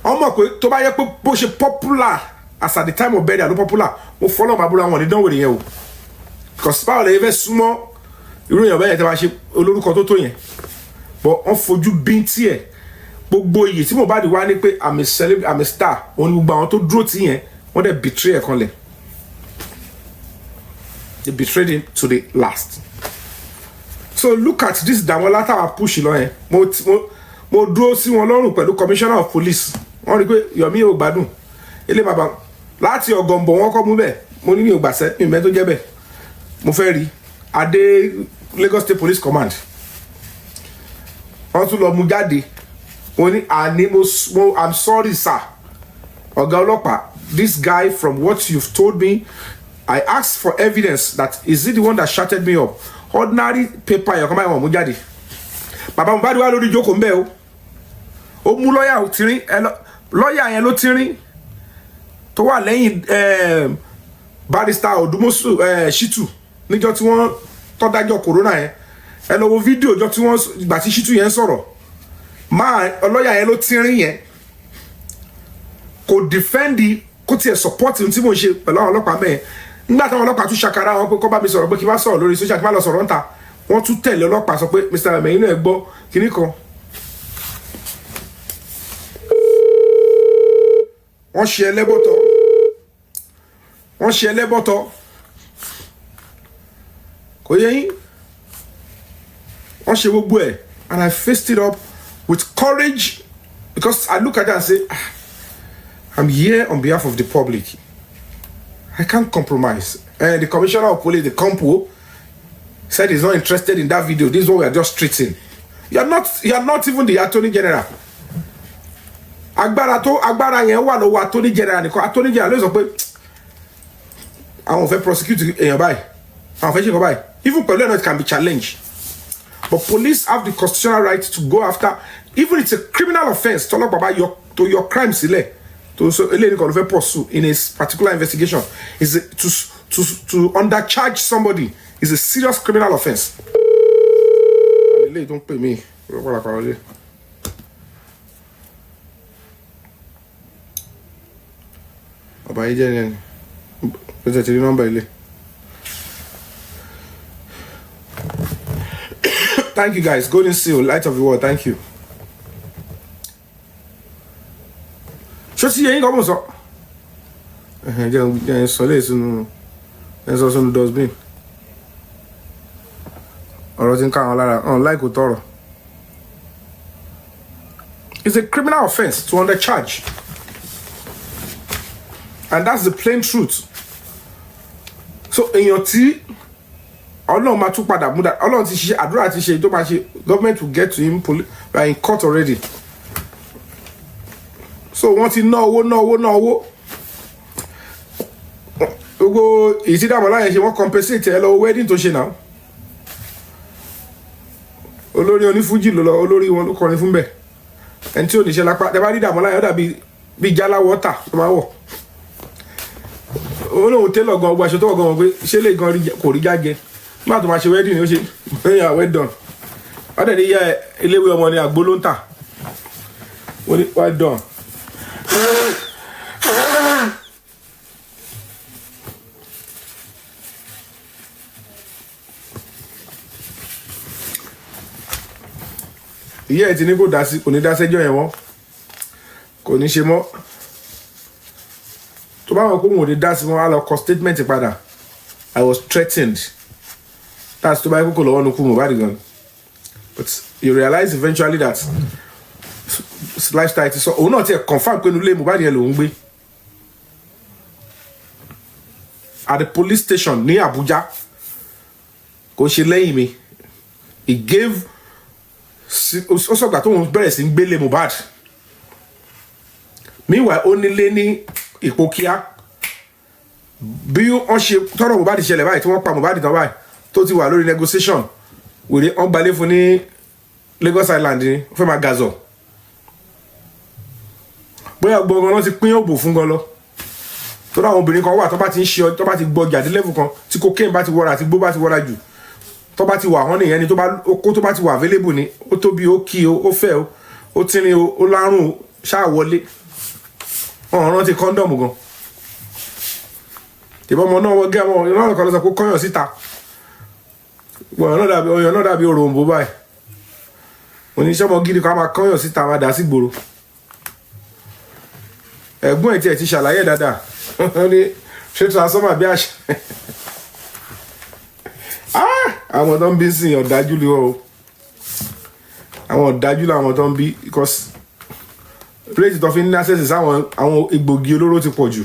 S1: wọ́n mọ̀ pé tó bá yẹ pé bó ṣe popular as at the time of burial ló popular mo fọlọ́ máa búra wọn ní dánwò yẹn o because báwo lè fẹ́ súnmọ́ irú èèyàn bẹ́ẹ̀ tẹ́ bá ṣe olórúkọ tó yẹn but wọ́n fojú bíntì ẹ̀ gbogbo iyì tí Mohbad wá ní pé I'm a star òun ni gbogbo àwọn tó dúró tì yẹn wọ́n dẹ̀ betray ẹ̀ kan lẹ̀ they betrayed him to the last so look at this Damola táwa push lọ yẹn mo dúró sí wọn lọ́rùn pẹ̀lú commissioner of police wọ́n rí pé Yomi ò gbádùn ilé bàbá láti ọ̀gọ̀ǹbọ̀ wọn kọ́ mú bẹ́ẹ̀ mo ní mi ò gbàṣẹ́ mi mẹ́ tó jẹ́ bẹ́ẹ̀ mo fẹ́ rí adé Lagos State Police Command wọ́n tún lọ mú jáde mo ní I'm sorry sir ọ̀gá ọlọ́pàá this guy from what you've told me I asked for evidence that is it the one that shouted me up ordinary paper yẹn kọ́ báyìí wọ́n mú jáde bàbá Mohbad wà lórí ìjókòó mbẹ́ o ó mú lọ́ọ̀yà tìrín lọ́ọ̀yà yẹn ló tìrín tó wà lẹ́yìn barrister Odumosu Shitu níjọ́ tí wọ́n tọ́dájọ́ corona yẹn ẹ lọ wo fídíò ọjọ́ tí wọ́n gbà tí Shitu yẹn sọ̀rọ̀ máa lọ́ọ̀yà yẹn ló tìrín yẹn kò defend kó tiẹ̀ support tí mo ṣe pẹ̀lú àwọn ọlọ́pàá mẹ́ẹ̀ nígbà táwọn ọlọ́pàá tún ṣàkàrà wọn pé kó bá mi sọ̀rọ̀ pé kí n bá sọ̀rọ̀ lórí social kí n bá lọ sọ̀rọ̀ ńta wọ́n tún tẹ̀lé ọlọ́pàá sọ pé Mr. Mẹ̀yìn náà gbọ́ kinní kan wọ́n ṣe ẹlẹ́bọ̀tọ̀ kò yẹ yín wọ́n ṣe gbogbo ẹ̀ and I faced it up with courage because I look at it and say I'm here on behalf of the public. I can't compromise. And the commissioner of police, the Compo, said he's not interested in that video. This is what we are just treating. You are not even the Attorney General. Agbára yẹn wà lọ́wọ́ Attorney General nìkan. Attorney General ló sọ pé àwọn fẹ́ prosecute èèyàn báyìí. Àwọn fẹ́ ṣe nǹkan báyìí. Even pẹ̀lú ẹ̀nà it can be challenged. But police have the constitutional right to go after, even it's a criminal offense, to your crime sílẹ̀. To pursue in a particular investigation is to undercharge somebody is a serious criminal offense. Don't pay me. Thank you guys. Golden Seal, Light of the World. Thank you. Ṣọ́sí yẹn kọ́ mọ̀ sọ jẹ́ sọ lè sínú ẹ̀sọ́ sínú dustbin ọ̀rọ̀ tí ń ká àwọn lára láìkò tọrọ. It's a criminal offense to undercharge and that's the plain truth. So èèyàn tí Ọlọ́run máa tún padà múdà Ọlọ́run ti ṣe àdúrà ti ṣe tó máa ṣe government will get to him in court already. So wọ́n ti ná owó gbogbo ìtìdàmọ́lá yẹn ṣe wọ́n compensate ẹ lọ́wọ́ wedding tó ṣe náà olórí onífújì ló lọ olórí wọn ló kọrin fún bẹ́ẹ̀ ẹni tí ò ní ṣe lápá tẹ bá rí ìdàmọ́lá yẹn ó dàbí bí jálá wọ́tà tó máa wọ̀ olóhùn télọ̀ gan ọgbà aṣọ tó wọ̀ gan wọn pé ṣé lè gan kò rí jágẹ nígbà tó máa ṣe wedding ó ṣe ẹ̀yà well done wọ́n dẹ̀ ní yẹ eléwé ọmọ ní àgbo ló ń tà wọ́n ní well done. Ìyá ẹ̀ ti ní kò ní dá sẹ́jọ́ yẹn mọ́ kò ní ṣe mọ́ tó bá wọn kó wọn ò ní dá sí wọn á lọ kọ statement padà I was threatened that's tó bá yẹ kókò lọ́wọ́ nukú Mohbad gan but you realize eventually that lifestyle ti sọ òun náà ti ẹ̀ confam pé nulẹ̀ Mohbad yẹn lòún gbé at the police station ní Abuja kò ṣe lẹ́yìn mi he gave ó sọ̀gbà tó ń bẹ̀rẹ̀ sí ń gbélé Mohbad meanwhile ó nílé ní Ìpókíà bí wọ́n ṣe tọ́rọ̀ Mohbad ṣẹlẹ̀ báyìí tí wọ́n pa Mohbad tán báyìí tó ti wà lórí negotiation wèrè wọ́n gbalé fún ní Lagos Island ní ó fẹ́ máa gazọ̀ bóyá gbọ́ngàn lọ́ ti pín òbò fún gan lọ tó dáwọn obìnrin kan wà tó bá ti ń ṣe tó bá ti gbọ́ jàdí level kan tí cocaine bá ti wọra àti gbó bá ti wọra jù tó bá ti wà wọ́n nìyẹn ni tó bá ti wà available ni ó tóbi ó kí ó fẹ́ ó tínrín ó lárùn ṣáà wọlé ọ̀ràn rántí kọ́ńdọ̀mù gan ìbọn ọmọ náà wọ́n gé ọmọ ìrànlọ́wọ́ kan lọ sọ pé kọ́yàn síta ọyàn náà dàbí òròǹbó báyìí oníṣẹ́mọ gidi kan máa kọ́yàn síta máa dà sí gbòòrò ẹ̀gbọ́n ẹ̀ tí ẹ̀ ti ṣàlàyé dáadáa wọ́n ní ṣé transformer bí àṣà àwọn tó ń bí sìn ọ̀dájú lé wọ́n o àwọn ọ̀dájú làwọn tó ń bí because rate tó fi ní access àwọn egbògi olóró ti pọ̀ jù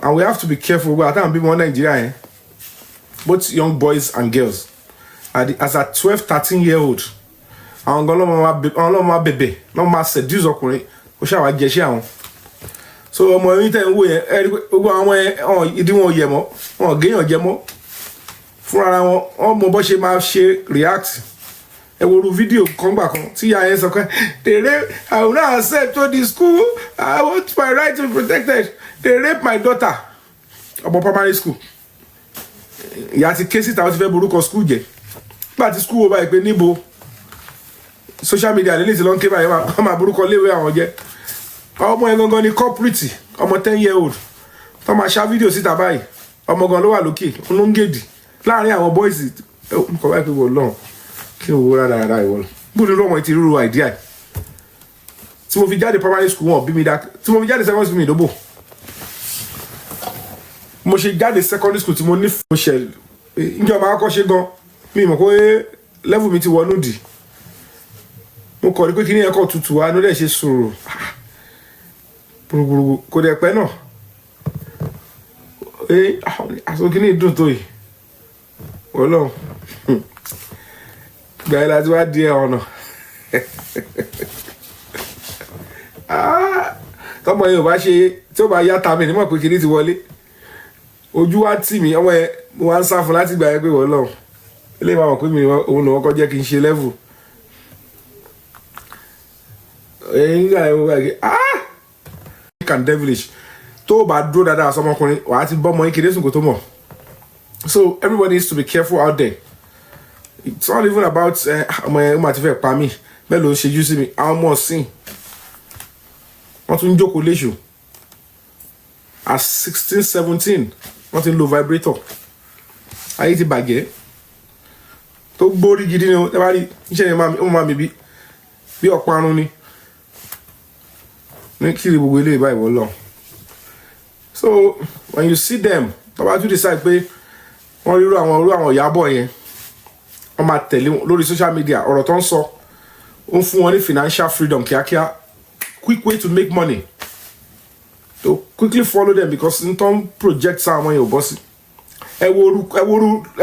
S1: and we have to be careful gbogbo àtàwọn bímọ Nàìjíríà yẹn both young boys and girls as a 12-13-year-old àwọn gan lọ́mọ máa bẹ̀bẹ̀ lọ́mọ máa seduce ọkùnrin ó ṣàwá jẹ́ṣẹ́ àwọn so ọmọ ẹ̀rín tẹ̀ ń wò yẹn ẹ̀rí gbogbo àwọn ìdí wọn yẹ̀ mọ́ wọn géèyàn jẹ mọ́ fúnra wọn mọ bó ṣe máa ṣe react ẹ wo ru fídíò kan gbà kan tí ìyá yẹn sọ pé they rape I will not accept to the school I want my right to be protected they rape my daughter ọmọ primary school ìyá ti ké síta wọ́n ti fẹ́ borúkọ school jẹ́ nígbà tí school wo báyìí pé níbo social media lè ti lọ ń ké báyìí wọ́n máa borúkọ léwé àwọn jẹ́ ọmọ ẹ̀ gangan ni corporate ọmọ 10-year-old tó máa ṣá fídíò síta báyìí ọmọ gan ló wà lókè ló ń gèdì láàrin àwọn boys kọ̀ báyìí pé wọ́n lọ́n kí ni owó rárá ìwọ bó ni lọ́mọ ti rúru idea tí mo fi jáde primary school wọn bí mi dá tí mo fi jáde secondary school mi ìdóbò mo ṣe jáde secondary school tí mo ní fún ṣe ìjọba akọ́ ṣe gan mi mọ̀ pé level mi ti wọnú dì mo kọ̀ ní pé kí ní ẹ̀kọ́ tutù wa ló dẹ̀ ṣe sọ̀rọ̀ gbùrùgbùrù kò dẹ̀ pẹ́ náà àṣọ kí ní ìdùn tó yìí ọlọ́run gbà ẹ́ láti wá di ẹ̀ ọ̀nà tọmọ yẹn ò bá ṣe tí ó bá yá ta mi nímọ̀ pé kí ní ti wọlé ojú wa tì mí ọmọ yẹn mo wá ń sá fún láti gbà ẹ́ pé ọlọ́run eléyìí máa mọ̀ pé mi òun lòun kọ́ jẹ́ kí n ṣe level nígbà yẹn mo bá yẹ can devilish tó bá dúró dáadáa sọmọkùnrin wàá ti bọ́ ọmọ yín kéde sùn kó tó mọ̀ so everybody needs to be careful out there it's not even about ọmọ yẹn ó máa ti fẹ́ pa mí bẹ́ẹ̀ ló ń ṣe jú sí mi àwọn ọmọ ọ̀sìn wọ́n tún ń jókòó léṣù at 16-17 wọ́n ti ń lo vibrator ayé ti bàjẹ́ tó gbórí gidi ni ẹ bá rí iṣẹ́ yẹn ó máa mi bí ọ̀parun ni ní kiri gbogbo ilé ìbá ìwọ lọ so when you see them tó bá tún decide pé wọ́n rí irú àwọn ìyàbọ̀ yẹn wọ́n máa tẹ̀lé wọn lórí social media ọ̀rọ̀ tó ń sọ ó ń fún wọn ní financial freedom kíákíá quick way to make money to quickly follow them because n tó ń project sáà wọn yẹn ò bọ́ sí ẹ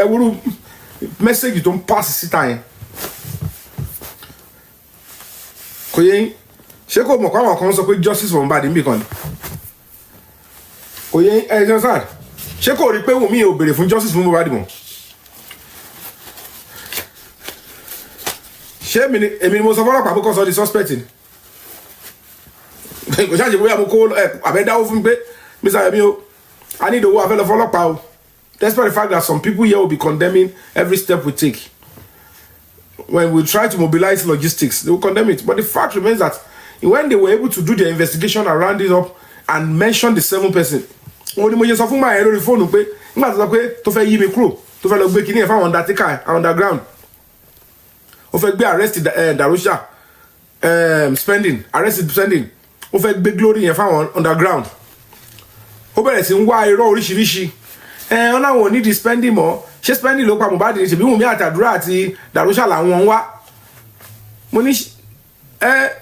S1: woru message tó ń pass síta yẹn kò yẹ yín ṣé kò mọ̀ kó àwọn kan sọ pé justice for Mohbad níbì kan ni kò yẹ ẹ jọ sáà ṣé kò rí pé Wùmí ò béèrè fún justice fún Mohbad mọ́ ṣé èmi ni mo sọ fọlọ́pàá pé kò sọ di suspect ni kò ṣáà ṣe bóyá mo kó àbẹ́dáwó fún mi pé Mr. Yomi o I need owó afẹ́lẹ́ fọlọ́pàá o despite the fact that some people here will be condemning every step we take when we try to mobilize logistics they will condemn it but the fact remains that when they were able to do their investigation and round it up and mention the 7 person wọ́n ní mo ṣe sọ fún máa yẹn lórí fóònù pé nígbà tó sọ pé tó fẹ́ yí mi kúrò tó fẹ́ lọ gbé kinní yẹn fáwọn undertaker underground ó fẹ́ gbé arrest Darusha arrested spending ó fẹ́ gbé glory yẹn fáwọn underground ó bẹ̀rẹ̀ sí ń wá irọ́ oríṣiríṣi wọn náà ní di spending mọ́ ṣé spending ló pa Mohbad ní ṣèbí Wùmí àtàdúrà àti Darusha làwọn ń wá mo ní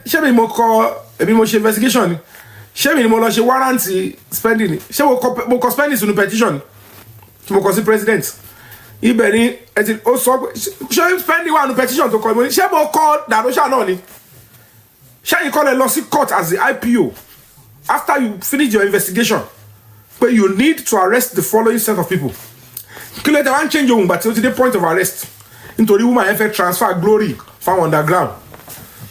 S1: ṣé mi mo kọ èmi mo ṣe investigation ni ṣé mi ni mo lọ ṣe warrant spending ni ṣé mo kọ spending sínú petition tí mo kọ sí president ibẹ̀ ni ó sọ pé ṣé spending wà nínú petition tó kọ mo ní ṣé mo kọ Darusha náà ni ṣé yìí kọ́ lẹ lọ sí court as the IPO after you finish your investigation but you need to arrest the following set of people kí ló dé wá ń change ohun gbàtí ó ti dé point of arrest nítorí woman yẹn fẹ́ transfer glory fáwọn underground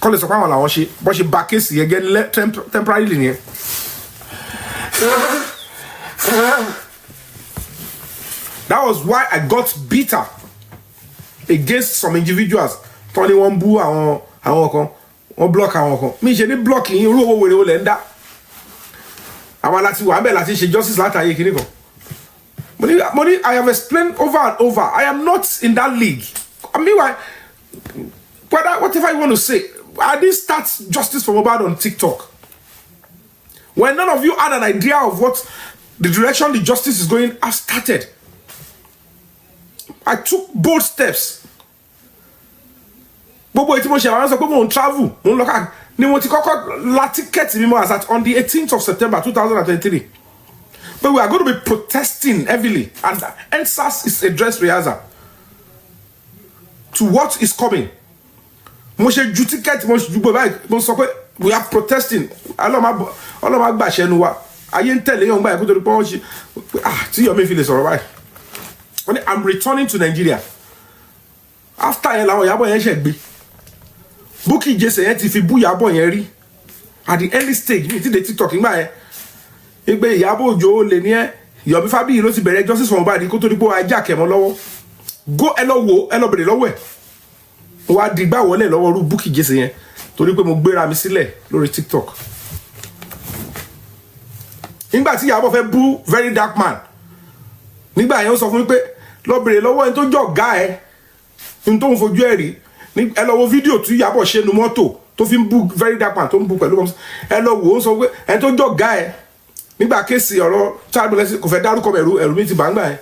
S1: kọ́ lè sọ pé àwọn làwọn ṣe bọ́ ṣe ba kéèsì yẹn gẹ́ temporarily nìyẹn. That was why I got bitter against some individuals tó ní wọ́n bú àwọn kan wọ́n block àwọn kan mi ṣe ní block yín irú owó wèrè wo lẹ́ ń dá àwọn aláti wà bẹ́ẹ̀ láti ṣe justice látàyè kìíní kan mo ní I have explained over and over I am not in that league I mean whatever you want to say I didn't start justice for Mohbad on TikTok when none of you had an idea of what the direction the justice is going I started I took bold steps gbogbo ètí mo ṣe àwọn sọ pé mo ń travel mo ń lọ káàkiri ni mo ti kọ́kọ́ la ticket mi mo as at on the 18th of September 2023 but we are going to be protesting heavily and NSAS is a dress rehearsal to what is coming mo ṣe ju ticket mo ju gbogbo báyìí mo sọ pé we are protesting ọlọ́mọ gbàṣẹ nu wa ayé ń tẹ̀lé yẹn báyìí kó tó di pé wọ́n ṣe tí Yomi fi lè sọ̀rọ̀ báyìí wọ́n ní I'm returning to Nigeria after yẹn làwọn Ìyábọ̀ yẹn ṣẹ̀ gbé Bukky Jesse yẹn ti fi bú Ìyábọ̀ yẹn rí at the early stage mi ti de TikTok nígbà yẹn ìgbé Ìyábọ̀ Òjó lè ní ẹ Yomi Fabiyi ló ti bẹ̀rẹ̀ justice for Mohbad kó tó di pé ajá kẹmọ lọ́wọ́ go ẹ lọ wo ẹ lọ bèrè lọ́wọ́ ẹ̀ wá dìgbà wọlé lọ́wọ́ rú Bukky Jesse yẹn torí pé mo gbéra mi sílẹ̀ lórí TikTok nígbà tí Ìyábọ̀ fẹ́ bú very dark man nígbà yẹn ó sọ fún mi pé lọ bèrè lọ́wọ́ ẹni tó jọ ọ̀gá ẹ ní tó ń fojú ẹ̀ rí ẹ lọ wo fídíò tí Ìyábọ̀ ṣe nu mọ́tò tó fi ń bú very dark man tó ń bú pẹ̀lú ọmọ ẹ lọ wò ó sọ pé ẹni tó jọ ọ̀gá ẹ nígbà kéèsì ọ̀rọ̀ child molestation kò fẹ́ dárúkọ ẹ̀rù mi ti bá ń gbà ẹ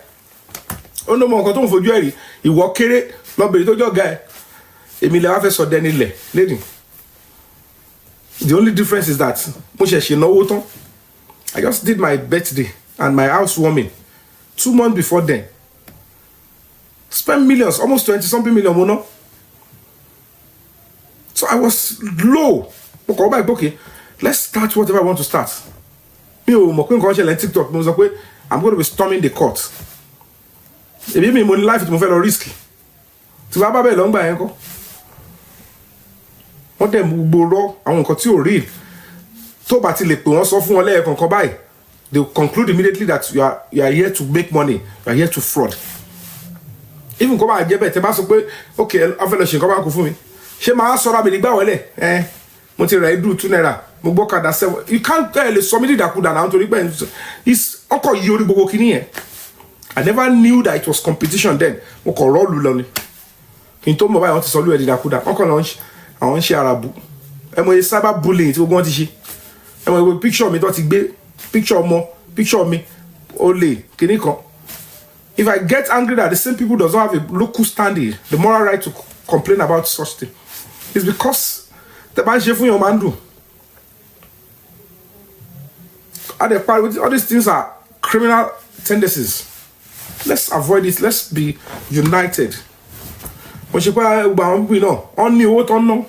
S1: ó ní mọ nǹkan tó ń fojú ẹ̀ rí ìwọ kéré lọ bèrè tó jọ ọ̀gá ẹ èmi lè wá fẹ́ sọ dẹni lẹ̀ lẹ́nu. The only difference is that mo ṣẹ̀ṣẹ̀ náwó tán. I just did my birthday and my housewarming 2 months before then. Spent millions, almost 20-something million mo ná. So I was low. Okay, let's start whatever I want to start. Mi ò mọ̀ pé nǹkan ṣẹlẹ̀ ní TikTok mo sọ pé I'm going to be storming the court. Èmi mi mo ní life tí mo fẹ́ lọ risk. Tí wàá bá bẹ́ẹ̀ lọ ń gbà yẹn kọ́. Wọ́n dẹ̀ mú gbòòrò àwọn nǹkan tí ò rí tó bá ti lè pè wọ́n sọ fún wọn lẹ́ẹ̀kọ̀ọ̀kan báyìí they will conclude immediately that you are here to make money, you are here to fraud. Even kó bá jẹ́ bẹ́ẹ̀ tẹ́ bá sọ pé okay afẹ́ lọ ṣe nǹkan bá kú fún mi ṣé máa sọ̀rọ̀ àbẹ̀lẹ̀ gbà wọlé mo ti rà ìdú 2 naira mo gbọ́ kàdá 7 you can't lè sọ mí dídàkudà náà nítorí pé ọkọ̀ yìí orí gbogbo kìíní yẹn. I never knew that it was competition then mo kọ̀ rọ́ọ̀lù lọ ni kí n tó mọ̀ báyìí wọ́n ti sọ lú ẹ̀ dídàkudà wọ́n kàn lọ́ọ́ àwọn ń ṣe arabu ẹ mọ̀ iye cyber bullying tí gbogbo wọn ti ṣe ẹ mọ̀ iye picture mi tó ti gbé picture ọmọ picture mi ó lè kíní kan. If I get angry that the same people does not have a local standing, the moral right to complain about such thing, it's because the bá ń ṣe fún yẹn máa ń dùn. All these things are criminal tendencies. Let's avoid it. Let's be united. Wọ́n ṣe pé gbogbo àwọn pípín náà wọ́n ní owó tó ń ná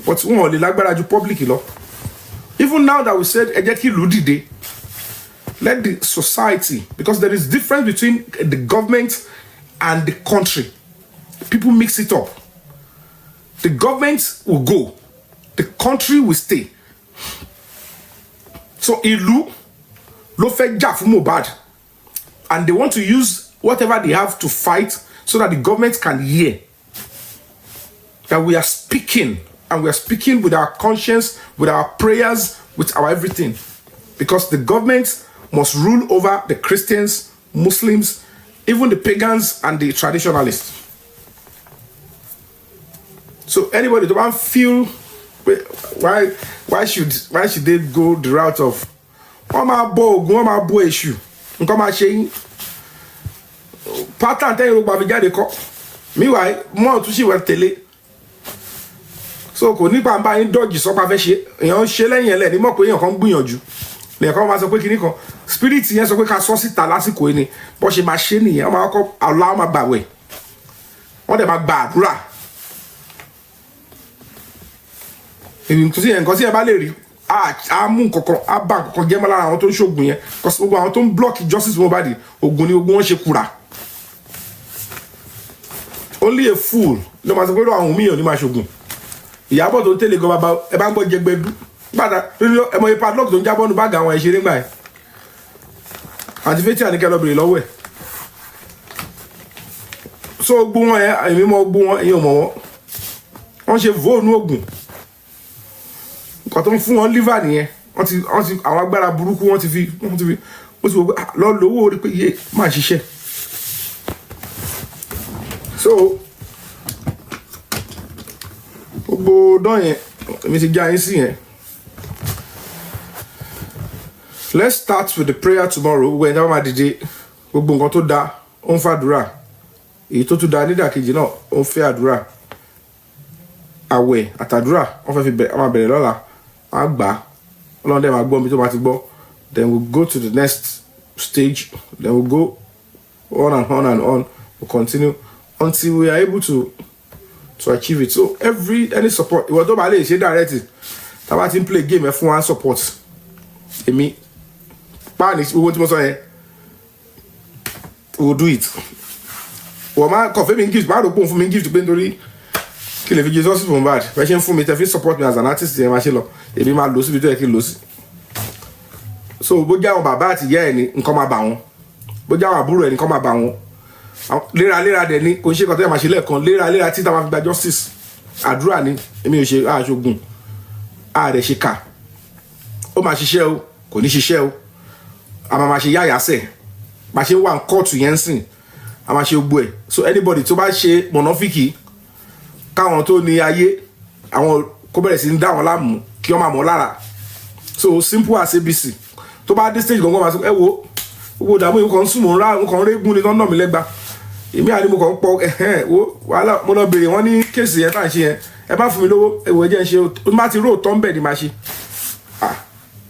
S1: but wọn ò lè lágbára ju public lọ. Even now that we said ẹ jẹ́ kí ìlú dìde, let the society, because there is difference between the government and the country. People mix it up. The government will go, the country will stay. So ìlú ló fẹ́ jà fún Mohbad and they want to use whatever they have to fight so that the government can hear that we are speaking, and we are speaking with our conscience, with our prayers, with our everything. Because the government must rule over the Christians, Muslims, even the pagans and the traditionalists. So anybody don't feel why should they go the route of issue? Pattern tell you about the ko. Meanwhile, more to see what tele. So kò ní pa nba yin dodge so pa fẹ́ ṣe. Èyàn ṣe lẹ́yìn ele ni mo pé èyàn kan gbìyànjú. Le kan ma sọ pé kíni kan spirit yẹn sọ pé ká sọ síta lásìkò ni. Bó ṣe máa ṣe nìyẹn, ó máa kọ Allah máa gbààwẹ̀. Wọ́n dẹ̀ máa gba àdúrà. Èmi tó sì nǹkan tí ẹ bá lè rí a mú nǹkankan a bá nǹkankan jẹ́ mọ́ lára àwọn tó ń ṣògùn yẹn. Because gbogbo àwọn tó ń block justice Mohbad ògùn ni gbogbo wọn ṣe kúra. Only a fool ló máa sọ pé àwọn míyàn ní máa ṣògùn. Ìyábọ̀ tó ń tẹ̀lé gan bàbá ẹ bá ń gbọ́ jẹgbẹ́dú gbàdá ẹ mọ ipa padlock tó ń jábọ́ nu báàgì àwọn ẹ̀ṣẹ̀rẹ́ ńgbà ẹ̀ àti fẹ́tí àníkẹ́ lọ bèrè lọ́wọ́ ẹ̀. So gbó wọn ẹ èmi mọ gbó wọn èyí ò mọ̀ wọ́n wọ́n ṣe vóònù ògùn nǹkan tó ń fún wọn liver nìyẹn wọ́n ti àwọn agbára burúkú wọ́n ti fi wò pé lọ lówó orí pé yé máa ṣiṣẹ́. So gbogbo dán yẹn èmi ti já yín sí yẹn. Let's start with the prayer tomorrow when that máa dìde gbogbo nǹkan tó dáa ó ń fàdúrà èyí tó tún dáa nídàkejì náà ó ń fẹ́ àdúrà àwẹ̀ àtàdúrà wọ́n fẹ́ fi máa bẹ̀rẹ̀ lọ́la á gbà á ọlọ́run dẹ̀ máa gbọ́ mi tó máa ti gbọ́ then we'll go to the next stage then we'll go on and on and on we'll continue until we are able to achieve it. So any support ìwọ tó bá lè ṣe direct tá bá ti ń play game ẹ fún wa support èmi páàní owó tí mo sọ yẹn we'll do it. Wọ́n máa kọ̀ fẹ́ mi gift máa rò pé òun fún mi gift pé nítorí kí lè fi Jesus fún bad bẹ́ẹ̀ ṣe ń fún mi tẹ́ fi support me as an artist yẹn máa ṣe lọ èmi máa lò síbi tó yẹ kí n lò sí. So bójá àwọn bàbá àti ìyá ẹ̀ ní nǹkan máa bà wọ́n bójá àwọn àbúrò ẹ̀ ní nǹkan máa bà wọ́n léraléra dẹ̀ ni kò ń ṣe nǹkan tó yẹ máa ṣe lẹ́ẹ̀kan léraléra tí táwọn fi gba justice àdúrà ni èmi ò ṣe àṣogun ààrẹ ṣe kà ó máa ṣiṣẹ́ o kò ní ṣiṣẹ́ o a máa ṣe yáyàsẹ̀ máa ṣe wà kóòtù yẹn sìn a máa ṣe gbogbo ẹ̀ so anybody tó bá ṣe mọ̀nàfíkì káwọn tó ní ayé àwọn kó bẹ̀rẹ̀ sí ní dá wọn láàmú kí wọ́n máa mọ̀ lára so simple as ABC tó bá dé stage gangan máa sọ ẹ wo gbogbo ìdààmú yìí kan sùn mò ń rà nǹkan régún ni tọ́nà mi lẹ́gba èmi àní mo kàn ń pọ wo wàhálà mo lọ bèrè wọn ní kéèsì yẹn tá à ń ṣe yẹn ẹ bá fún mi lówó ẹwọ ẹjẹ ń ṣe o má ti róòtọ́ ń bẹ̀ ni máa ṣe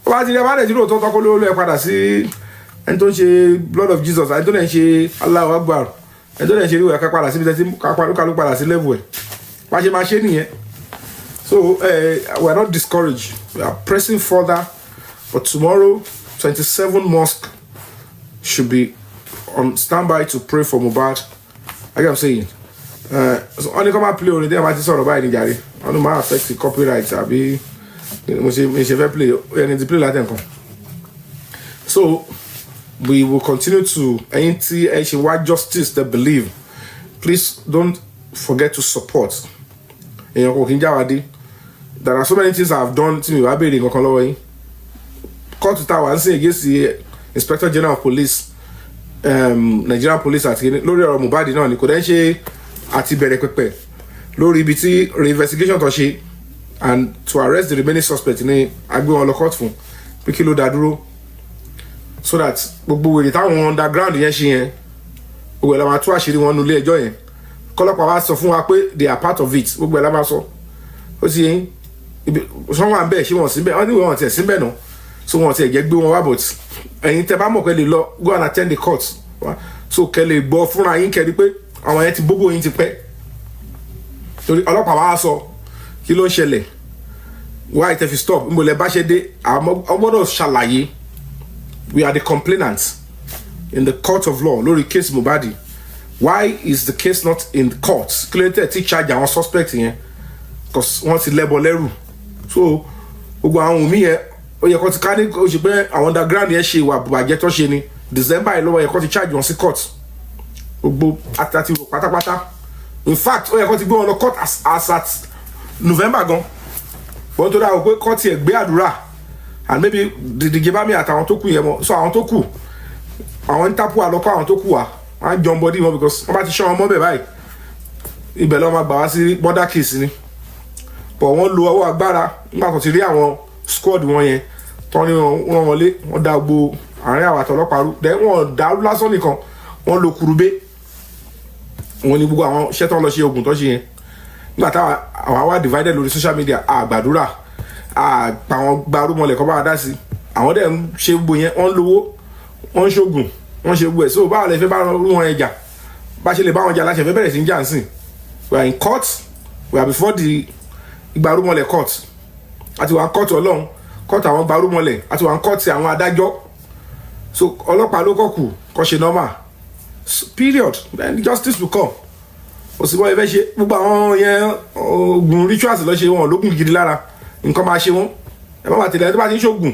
S1: ó bá ti rí ẹ bá dẹ̀ ti róòtọ́ tọ́kọ́ lówó ẹ padà sí ẹni tó ń ṣe blood of Jesus ẹni tó dẹ̀ ń ṣe Allahu Akbar ẹni tó dẹ̀ ń ṣe ríwọ̀ ẹ̀ka padà síbi tẹ́tí kálukú padà sí level ẹ̀ wá ṣe máa ṣe nìyẹn so we are not discouraged we are pressing further but tomorrow 27 mosque should be on standby to pray for Mohbad. Like I'm saying, so only come and play on the day I'm at sort of buying Gary. I don't mind affect the copyright. I be we should play and the play like them. So we will continue to anti-Asian justice that believe. Please don't forget to support. There are so many things I've done to me. I've been in court to tower and say against the Inspector General of Police. Nigerian police àti lórí ọ̀rọ̀ Mohbad náà ni kò dẹ́ ṣe àti bẹ̀rẹ̀ pẹ̀pẹ̀ lórí ibi tí reinvestigation tó ṣe and to arrest the remaining suspect ní agbé wọn lọ court fún pé kí ló dá dúró so that gbogbo wèrè táwọn underground yẹn ṣe yẹn gbogbo ẹ̀ la máa tú àṣírí wọn nulẹ̀ ẹjọ́ yẹn kọ́lọ́pàá wa sọ fún wa pé they are part of it gbogbo ẹ̀ la máa sọ ó ti yẹn sọ́wọ́n à ń bẹ̀ ṣé wọ́n síbẹ̀ wọ́n ní wọ́n tẹ̀ síbẹ̀ náà so wọ́n ti ẹ̀jẹ̀ gbé wọn wá but ẹ̀yin tẹ́ bá mọ̀ kẹ́ lè lọ go and attend the court so kẹ́ lè gbọ́ fúnra yín kẹ́ rí pé àwọn yẹn ti bógó yín ti pẹ́ torí ọlọ́pàá wa sọ kí ló ń ṣẹlẹ̀ why tẹ́ fi stop níbo lẹ bá ṣe dé àwọn gbọ́dọ̀ ṣàlàyé we are the complainants in the court of law lórí case Mohbad why is the case not in court kí ló tẹ̀ tí charge àwọn suspect yẹn because wọ́n ti lẹ́bọ lẹ́rù so gbogbo àwọn òmí yẹn ó yẹ kó ti ká ní ó ṣe pé àwọn underground yẹn ṣe ìwà bàjẹ́ tó ṣe ni December yìí lọ́wọ́ yẹ kó ti charge wọn sí court gbogbo àti rò pátápátá in fact ó yẹ kó ti gbé wọn lọ court as at November gan wọ́n tó dáa pé court yẹ gbé àdúrà and maybe dìdìgì bá mi àtàwọn tó kù yẹn mọ́ so àwọn tó kù àwọn ń tápù àlọ́kọ́ àwọn tó kù wá wọ́n á jọ bọ́dí wọn because wọ́n bá ti ṣọ́ wọn mọ́ bẹ̀ báyìí ibẹ̀ lọ́wọ́ máa gbà wá sí border case ni but wọ́n lo ọwọ́ agbára nígbà tó ti rí àwọn squad wọn yẹn tọ́ ni wọ́n wọlé wọ́n dá gbogbo àárín àwọn àtọlọ́pàá rú then wọ́n dàrú lásán nìkan wọ́n lo kurube wọ́n ní gbogbo àwọn iṣẹ́ tó ń lọ ṣe oògùn tó ṣe yẹn nígbà táwọn àwọn wá divided lórí social media àgbàdúrà àpàwọn gbarúmọlẹ̀ kọ́ bá wà dá sí àwọn dẹ̀ ń ṣe gbogbo yẹn wọ́n lówó wọ́n ń ṣoògùn wọ́n ṣe gbogbo ẹ̀ so báwo lè fẹ́ bá rú wọn ẹja bá ṣe lè bá wọn jà láṣẹ fẹ́ bẹ̀rẹ̀ sí ń jà ń sìn we are in court we are before the gbarúmọlẹ̀ court àti wà ń kọ́ọ̀tù ọlọ́run kọ́ọ̀tù àwọn gbarúmọlẹ̀ àti wà ń kọ́ọ̀tù àwọn adájọ́ so ọlọ́pàá ló kọ̀kù kọ́ ṣe normal period then justice will come òsìbọ́ ẹ̀fẹ́ ṣe gbogbo àwọn yẹn oògùn rituals lọ́ ṣe wọn lóògùn gidi lára nǹkan máa ṣe wọn ẹ má bàa tẹ̀lé ẹ tó bá ti ń ṣoògùn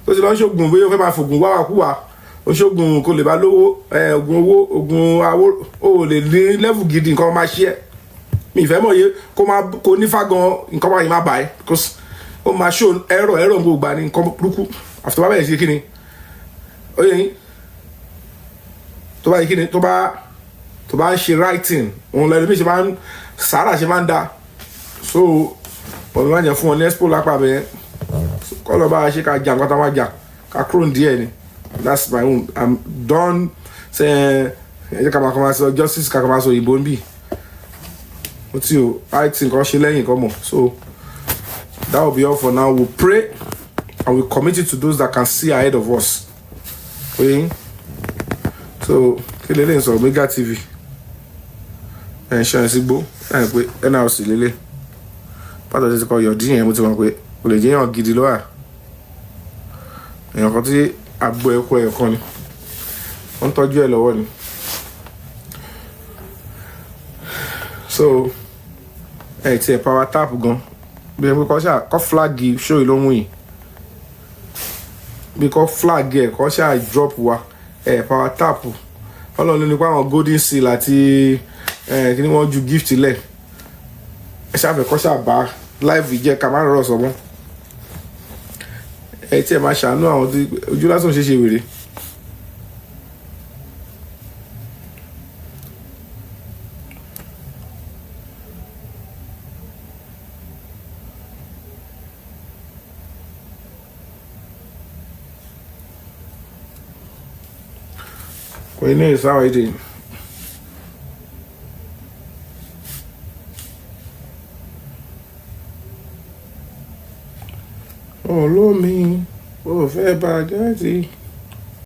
S1: tó ti lọ ń ṣoògùn bóyá ó fẹ́ máa fògùn wá wàkúwà ó ṣoògùn kò lè bá lówó oògùn owó oògùn awó ó lè ní level gidi nǹkan máa ṣe ẹ mi ìfẹ́ mọ̀ yé kó nífà gan nǹkan máa yìí má bà ẹ́ because ó máa show ẹ̀rọ gbogbo gbà ní nǹkan burúkú àfi tó bá bẹ̀rẹ̀ sí kí ni ó yẹ yín tó bá yẹ kí ni tó bá ń ṣe writing òun lẹ́nu bí ṣe máa ń sàárà ṣe máa ń da so ọ̀nà máa ń jẹ́ fún wọn ní expo lápá bẹ́ẹ̀ kọ́ lọ́ bá ṣe ká jà nǹkan tá a máa jà ká kúrò díẹ̀ ni that's my own I'm done ṣe ẹ jẹ́ ká máa sọ justice ká máa sọ òyìnbó ń bì ó tí o right nǹkan ṣe lẹ́yìn kan mọ̀ so that will be all for now. We'll pray and we'll commit it to those that can see ahead of us. Okay? So, Kilele is Omega TV. And Sean Sigbo, and we NRC Lele. Part of this called your DNA, which one way. Will the DNA gidi loa? And your country, a boy, a con. On to you alone. So, it's a power tap gun. Bí kò ṣá kọ́ flag show ìlóhùn yìí bí kò flag ẹ̀ kọ́ ṣá drop wa power tap ọlọ́run nípa àwọn golden seal àti kí ni wọ́n ju gift lẹ̀ ẹ ṣàfẹ́ kọ́ ṣá bá live jẹ́ ká má rọ̀ sọ́mọ́ ẹ tí ẹ máa ṣàánú àwọn tó ojú lásán ṣe wèrè. kò ní ìsáwọ̀ èdè. olómi ò fẹ́ bá jáde.